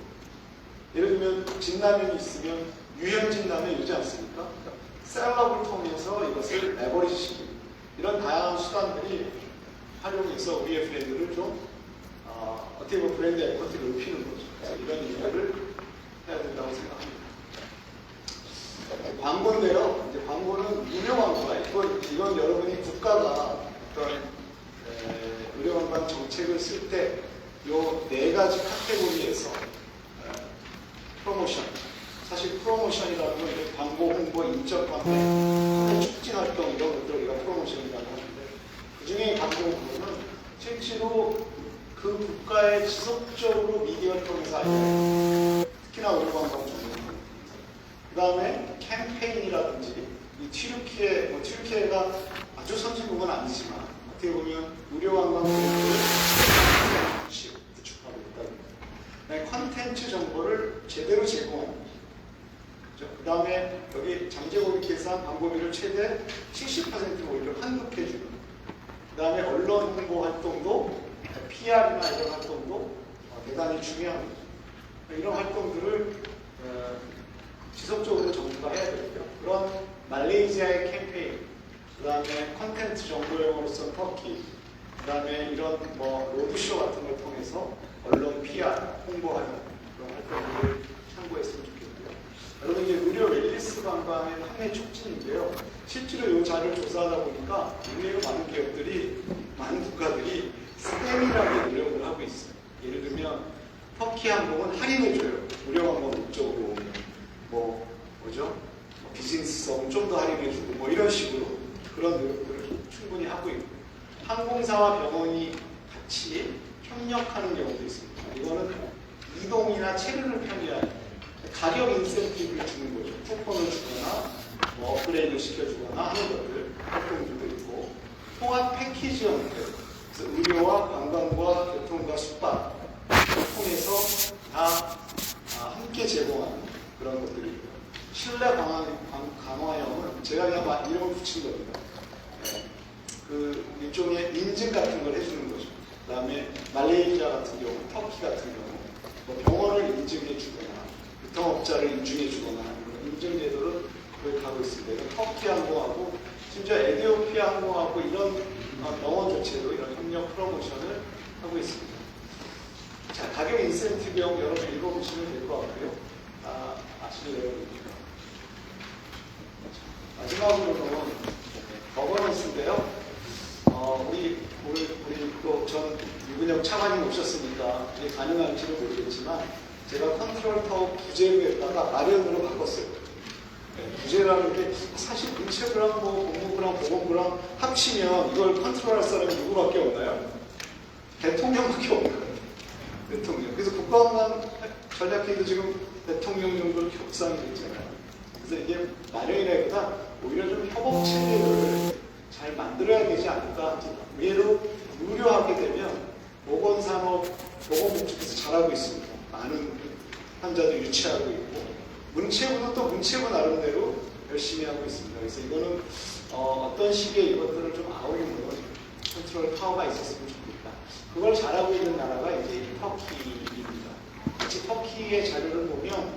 예를 들면 진라면이 있으면 유현 진라면 이지 않습니까? 그러니까 셀럽을 통해서 이것을 레버리지 시키는 이런 다양한 수단들이 활용해서 우리의 브랜드를 좀 어떻게 보면 브랜드 에쿼티를 높이는 거죠. 그래서 이런 일들을 해야 된다고 생각합니다. 광고인데요. 이제 광고는 유료 광고가 이건 여러분이 국가가 어떤 의료관광 정책을 쓸 때 요 4가지 카테고리에서 프로모션 사실 프로모션이라는 건 광고, 홍보, 인적 관계, 촉진 활동 이런 것들 우리가 프로모션이라고 하는데 그 중에 광고 홍보는 실제로 그 국가에 지속적으로 미디어를 통해서 알려요. 특히나 의료관광 전문. 그 다음에 캠페인이라든지 이 튀르키예가 아주 선진국은 아니지만 어떻게 보면 의료관광 브랜드를 구축하고 있다는 컨텐츠 정보를 제대로 제공합니다. 그 다음에 여기 장제고객 계산 광고비를 최대 70% 오히려 환급해주는 그 다음에 언론 홍보 활동도 PR이나 이런 활동도 대단히 중요합니다. 이런 활동들을 지속적으로 정부가 해야 되고요. 그런 말레이시아의 캠페인, 그 다음에 컨텐츠 정보용으로서 터키, 그 다음에 이런 뭐 로드쇼 같은 걸 통해서 언론 PR, 홍보하는 그런 활동들을 참고했으면 좋겠고요. 여러분 이제 의료 웰니스 관광의 판매 촉진인데요. 실제로 이 자료를 조사하다 보니까 의외로 많은 기업들이, 많은 국가들이 스팸이라는 노력을 하고 있어요. 예를 들면 터키 항공은 할인해줘요. 의료관광 목적으로 오면. 뭐죠? 비즈니스성은 좀 더 할인해주고 뭐 이런 식으로 그런 노력들을 충분히 하고 있고 항공사와 병원이 같이 협력하는 경우도 있습니다. 이거는 이동이나 체류를 편리하게 가격 인센티브를 주는 거죠. 쿠폰을 주거나 뭐 업그레이드 시켜주거나 하는 것들 활동들도 있고 통합 패키지 형태 그래서 의료와 관광과 교통과 숙박 통해서 다 함께 제공하는 그런 것들이고요. 신뢰 강화형은 제가 그냥 이름을 붙인 겁니다. 네. 그 일종의 인증 같은 걸 해주는 거죠. 그 다음에 말레이시아 같은 경우, 터키 같은 경우 뭐 병원을 인증해 주거나 유통업자를 인증해 주거나 이런 인증 제도를 도입하고 있습니다. 터키 항공하고 심지어 에티오피아 항공하고 이런 병원 조치도 이런 협력 프로모션을 하고 있습니다. 자, 가격 인센티브형 여러분 읽어보시면 될 것 같고요. 아시네요. 마지막으로는 거버넌스인데요. 우리 또 전 유근혁 차관님 오셨으니까 이게 가능할지는 모르겠지만 제가 컨트롤 타워 부제로에다가 마련으로 바꿨어요. 네, 부제라는 게 사실 문체부랑 뭐 법무부랑 보건부랑 합치면 이걸 컨트롤할 사람이 누구밖에 없나요? 대통령밖에 없는 거예요. 대통령. 그래서 국가안전 전략회의도 지금 대통령 정도로 협상이 됐잖아요. 그래서 이게 마련이라기보다 오히려 좀 협업 체계를 잘 만들어야 되지 않을까. 의외로 의료하게 되면 보건산업, 보건복 쪽에서 잘하고 있습니다. 많은 환자도 유치하고 있고 문체부도 또 문체부 나름대로 열심히 하고 있습니다. 그래서 이거는 어떤 시기에 이것들을 좀 아우르는 컨트롤 타워가 있었으면 좋겠다. 그걸 잘하고 있는 나라가 이제 터키입니다. 같이 터키의 자료를 보면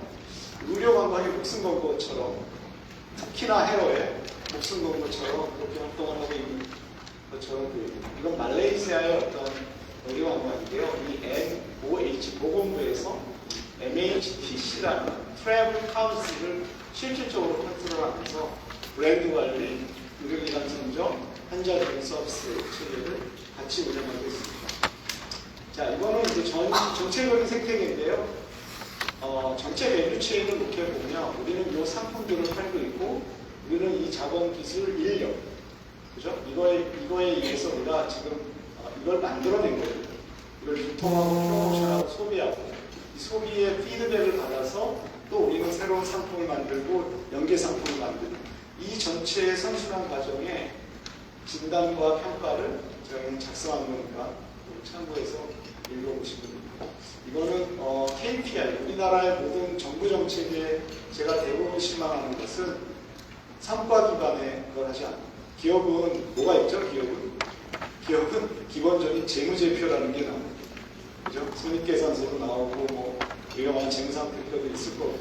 의료 관광이 목숨 건 것처럼 특히나 해외에 목숨 건 것처럼 그렇게 활동을 하고 있는 것처럼 보입니다. 이건 말레이시아의 어떤 의료 관광인데요. 이 MOH 보건부에서 MHTC라는 트래블 카운슬을 실질적으로 컨트롤하면서 브랜드 관리, 의료기관 선정, 환자 주행 서비스 체계를 같이 운영하고 있습니다. 자, 이거는 이제 전체적인 생태계인데요. 전체 밸류 체인을 놓게 보면 우리는 이 상품들을 팔고 있고 우리는 이 자본 기술 인력, 그죠? 이거에 의해서 우리가 지금 이걸 만들어낸 거예요. 이걸 유통하고 프로모션하고 소비하고 이 소비의 피드백을 받아서 또 우리는 새로운 상품을 만들고 연계 상품을 만들고 이 전체의 선순환 과정에 진단과 평가를 저희는 작성한 거니까 참고해서 읽어보시면 됩니다. 이거는 KPI, 우리나라의 모든 정부 정책에 제가 대부분 실망하는 것은 성과 기반의 그걸 하지 않아요. 기업은 뭐가 있죠? 기업은 기본적인 재무제표라는 게 나옵니다. 그죠? 손익계산서도 나오고 뭐 유용한 재무상태표도 있을 거고.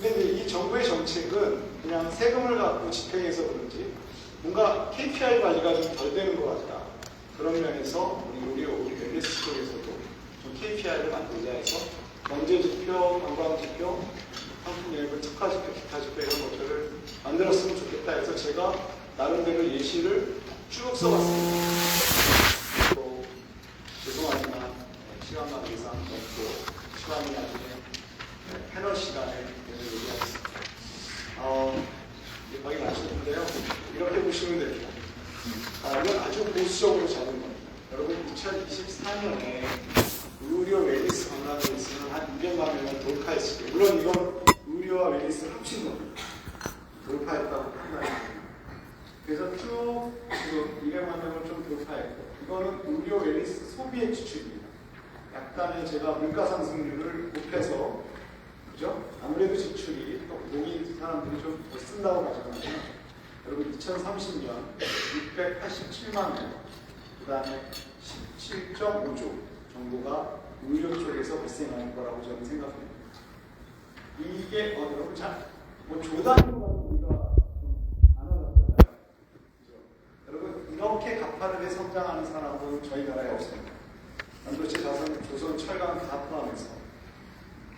근데 이 정부의 정책은 그냥 세금을 갖고 집행해서 그런지 뭔가 KPI 관리가 좀 덜 되는 것 같다. 그런 면에서 우리 웰니스 쪽에서도 좀 KPI를 만들자 해서 경제지표, 관광지표, 상품예고, 특화지표, 기타지표 이런 것들을 만들었으면 좋겠다 해서 제가 나름대로 예시를 쭉 써봤습니다. 또 죄송하지만 시간 관계상 또 시간이 나중에 패널 시간에 얘기하겠습니다. 거의 마쳤는데요. 이렇게 보시면 됩니다. 이건 아주 보수적으로 잡은 겁니다. 여러분 2024년에 의료 웰니스 관광에 있으면 한 200만 명을 돌파했을 거예요. 물론 이건 의료와 웰니스를 합친 겁니다. 돌파했다고 표현합니다. 그래서 쭉 지금 200만 명을 좀 돌파했고 이거는 의료 웰니스 소비의 지출입니다. 약간의 제가 물가 상승률을 높여서 그죠? 아무래도 지출이 또 농인 사람들이 좀 더 쓴다고 가정하면 여러분 2030년 687만 명, 그 다음에 17.5조 정도가 의료 쪽에서 발생하는 거라고 저는 생각합니다. 이게 여러분 뭐 조단위로 우리가 좀 안 알았잖아요. 그죠? 여러분 이렇게 가파르게 성장하는 사람은 저희 나라에 없습니다. 반도체, 자산, 조선, 철강 다 포함해서.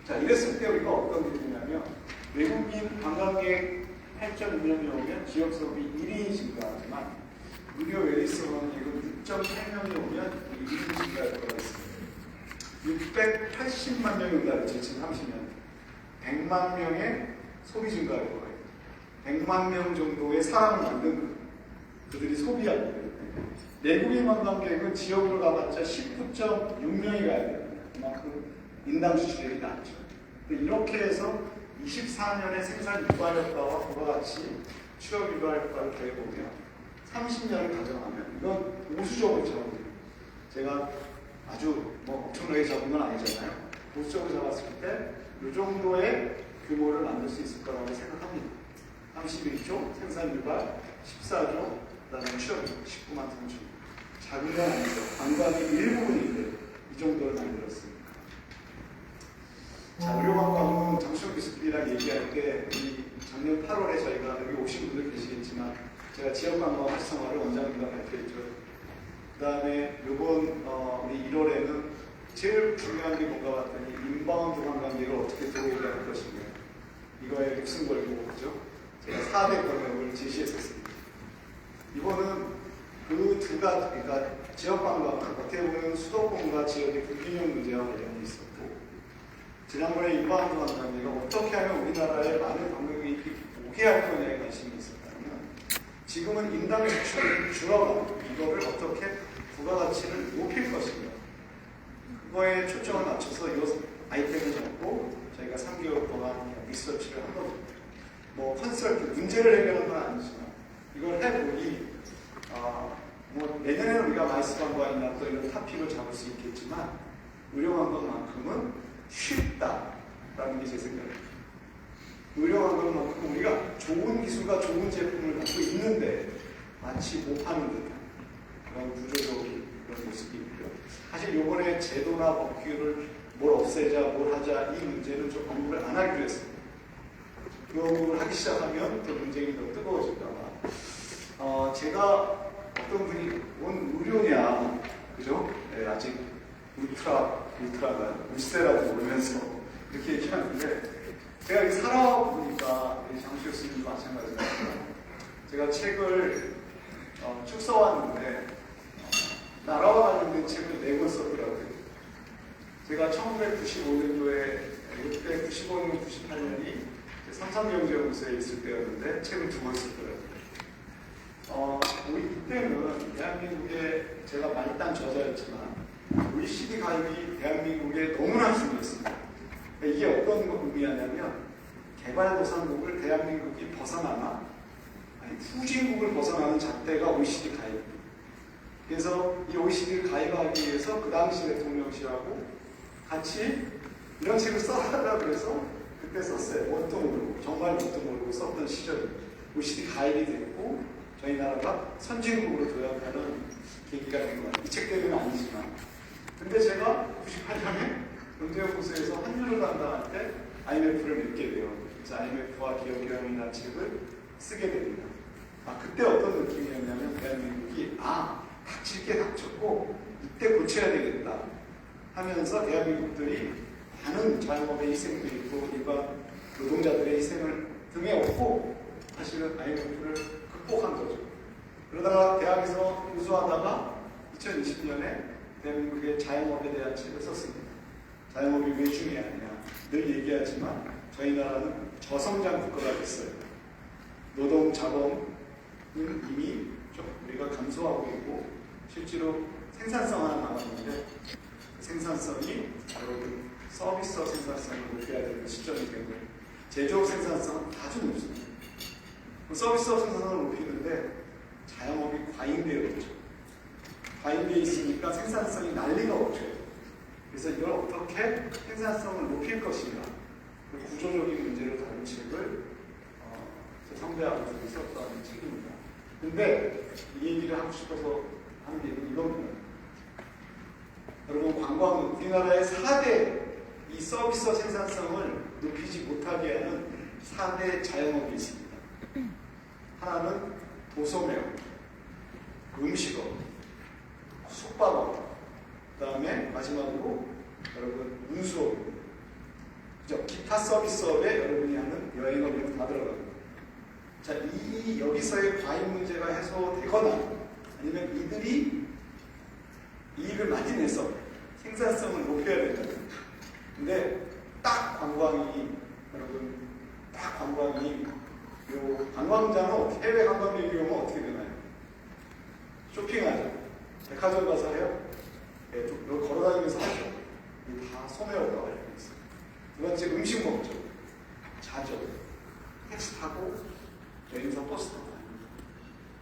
자, 이랬을 때 우리가 어떤 일이냐면 외국인 관광객 8.2명이 오면 지역 소비 1인이 증가하지만 의료 웰니스 관광객은 6.8명이 오면 1인이 증가할 거가 있습니다. 680만 명이 온다 그랬죠. 2030년 100만 명의 소비 증가할 거예요. 100만 명 정도의 사람을 만든 거예요. 그들이 소비하기 때문에. 내국인 관광객은 지역으로 가봤자 19.6명이 가야 돼요. 그만큼 인당 수출액이 낮죠. 이렇게 해서 24년의 생산 유발 효과와 그와 같이 취업 유발 효과를 더해보면 30년을 가정하면 이건 보수적으로 잡아요. 제가 아주 엄청나게 잡은 건 아니잖아요. 보수적으로 잡았을 때 이 정도의 규모를 만들 수 있을 거라고 생각합니다. 31조, 생산 유발 14조, 그다음에 취업 19만 3천. 작은 건 아니죠. 관광의 일부분인데 이 정도를 만들었습니다. 자, 의료관광은 장수영 교수님이랑 얘기할 때 작년 8월에 저희가 여기 오신 분들 계시겠지만 제가 지역관광 활성화를 원장님과 발표했죠. 그 다음에 이번 우리 1월에는 제일 중요한 게 뭔가 봤더니 인바운드 관광객을 어떻게 들어오게 할 것인가. 이거에 목숨 걸고 그죠? 제가 4대 권역을 제시했었습니다. 이거는 그 두 가지, 그러니까 지역관광은 어떻게 보면 수도권과 지역의 불균형 문제와 관련이 있었고, 지난번에 인바운드 관광객가 어떻게 하면 우리나라에 많은 관광객이 오게 할 거냐에 관심이 있었다면, 지금은 인당 수출이 줄어가고 이거를 어떻게 부가가치를 높일 것인가. 그거에 초점을 맞춰서 이 아이템을 잡고 저희가 3개월 동안 리서치를 한 거죠. 컨설팅, 문제를 해결하는 건 아니지만 이걸 해보니 내년에는 우리가 마이스 관광이나 또 이런 탑픽을 잡을 수 있겠지만 의료관광만큼은 쉽다라는 게 제 생각입니다. 의료관광만큼 우리가 좋은 기술과 좋은 제품을 갖고 있는데 마치 못 파는 듯한 그런 구조적인 그런 모습이 있고요. 사실 이번에 제도나 법규를 뭘 없애자, 뭘 하자 이 문제는 좀 언급을 안 하기로 했습니다. 그 언급을 하기 시작하면 또 논쟁이 더 뜨거워질까봐. 제가 어떤 분이 뭔 의료냐, 그죠? 네, 아직 울트라가 울세라고 모르면서 이렇게 얘기하는데 제가 여기 살아보니까 장수 교수님도 마찬가지로 제가 책을 쭉 써왔는데 나라와 관련된 책을 4권 썼더라고요. 제가 1995년도에 1995년, 98년이 삼성경제연구소에 있을 때였는데 책을 2권 썼더라고요. 우리 이때는 대한민국에 제가 말단 저자였지만 OECD 가입이 대한민국에 너무나 중요했습니다. 이게 어떤 걸 의미하냐면 개발도상국을 대한민국이 벗어나나 후진국을 벗어나는 잣대가 OECD 가입입니다. 그래서 이 OECD를 가입하기 위해서 그 당시 대통령실하고 같이 이런 책을 써달라고 그래서 그때 썼어요. 뭣도 모르고 정말 뭣도 모르고 썼던 시절이 OECD 가입이 됐고 저희 나라가 선진국으로 도약하는 계기가 된 것 같아요. 이 책 때문은 아니지만. 근데 제가 98년에 경제연구소에서 한류를 담당할 때 IMF를 맺게 돼요. 그래서 IMF와 기업교양이라는 책을 쓰게 됩니다. 그때 어떤 느낌이었냐면 대한민국이 닥칠 게 닥쳤고 이때 고쳐야 되겠다 하면서 대한민국들이 많은 자영업의 희생도 있고 일반 노동자들의 희생을 등에 업고 사실은 IMF를 극복한 거죠. 그러다가 대학에서 교수하다가 2020년에 대한민국의 자영업에 대한 책을 썼습니다. 자영업이 왜 중요하냐. 늘 얘기하지만 저희 나라는 저성장 국가가 됐어요. 노동 자본은 이미 좀 우리가 감소하고 있고 실제로 생산성 하나 남았는데 생산성이 여러분 서비스 생산성을 높여야 되는 시점이 되고 제조업 생산성은 아주 높습니다. 서비스 생산성을 높이는데 자영업이 과잉되어 있죠. 과잉되어 있으니까 생산성이 난리가 없죠. 그래서 이걸 어떻게 생산성을 높일 것인가 그 구조적인 문제를 다룬 책을 성대하고 썼던 책입니다. 근데 이 얘기를 하고 싶어서 하는 게 이겁니다. 여러분 관광은 우리나라의 4대 이 서비스 생산성을 높이지 못하게 하는 4대 자영업이 있습니다. 하나는 도소매업, 음식업, 숙박업, 그 다음에 마지막으로 여러분 운수업입니다. 그죠? 기타 서비스업에 여러분이 하는 여행업 이런 다 들어갑니다. 자, 여기서의 과잉 문제가 해소되거나 아니면 이들이 이익을 많이 내서 생산성을 높여야 된다. 근데 딱 관광이 요 관광자는 해외 관광객이 오면 어떻게 되나요? 쇼핑하죠. 백화점 가서 해요. 네, 여기 걸어다니면서 하죠. 이게 다 소매업이라고 알고 있어요. 두 번째 음식 먹죠. 자죠. 택시 타고 여행사 버스 타고 다닙니다.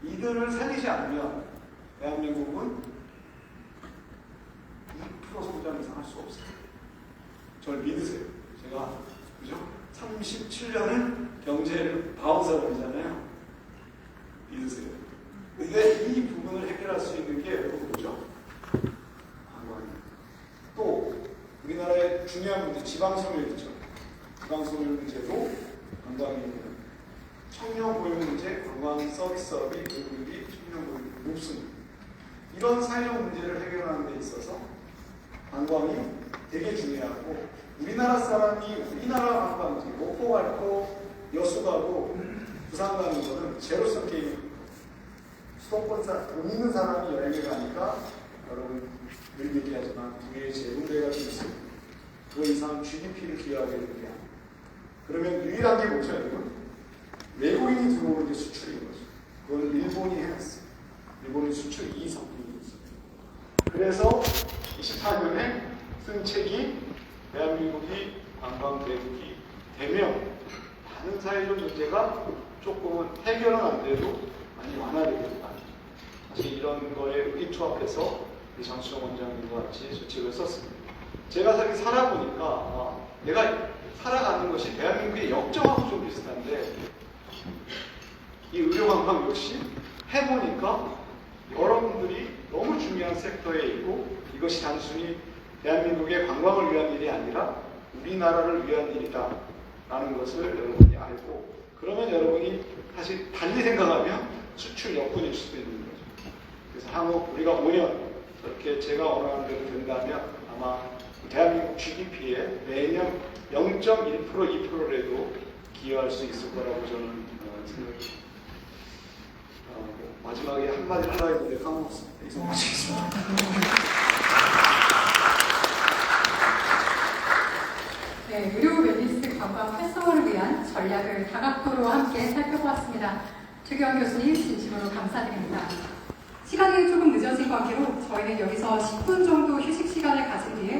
이들을 살리지 않으면 대한민국은 2% 성장 이상 할 수 없어요. 저를 믿으세요. 제가 그죠? 37년은 경제를 봐온 사람이잖아요. 믿으세요. 근데 이 부분을 해결할 수 있는 게 뭐죠? 관광입니다. 또 우리나라의 중요한 문제, 지방소멸 있죠. 지방소멸 문제도 관광이 있는 청년 고용 문제, 관광 서비스업이 교육비, 청년 고용이 높습니다. 이런 사회적 문제를 해결하는 데 있어서 관광이 되게 중요하고 우리나라 사람이 우리나라 관광지 목포 가고 여수 가고 부산 가는 거는 제로섬 게임입니다. 수도권 돈 있는 사람이 여행을 가니까 여러분 늘 얘기하지만 두 개의 재분배가 좀 있습니다. 그 이상 GDP를 기여하게 되는 게 아니에요. 그러면 유일한 게 뭐죠, 여러분? 외국인이 들어오는 게 수출인 거죠. 그건 일본이 해놨어요. 일본의 수출 2성분이 있어요. 그래서 24년에 쓴 책이 대한민국이 관광대국이 되면 많은 사회적 문제가 조금은 해결은 안 돼도 많이 완화되겠다. 사실 이런 거에 의기투합해서 장수정 원장님과 같이 수책을 썼습니다. 제가 살아보니까 내가 살아가는 것이 대한민국의 역정하고 좀 비슷한데 이 의료관광 역시 해보니까 여러분들이 너무 중요한 섹터에 있고 이것이 단순히 대한민국의 관광을 위한 일이 아니라 우리나라를 위한 일이다 라는 것을 여러분이 알고 그러면 여러분이 사실 달리 생각하면 수출 역군일 수도 있는 거죠. 그래서 향후 우리가 5년 저렇게 제가 원하는 대로 된다면 아마 대한민국 GDP에 매년 0.1% 2%라도 기여할 수 있을 거라고 저는 생각합니다. 마지막에 한마디 하려고 했는데 까먹었습니다. 이상 마치겠습니다. 네, 의료 웰니스 관광 활성화를 위한 전략을 다각도로 함께 살펴보았습니다. 최규환 교수님 진심으로 감사드립니다. 시간이 조금 늦어진 관계로 저희는 여기서 10분 정도 휴식 시간을 가진 뒤에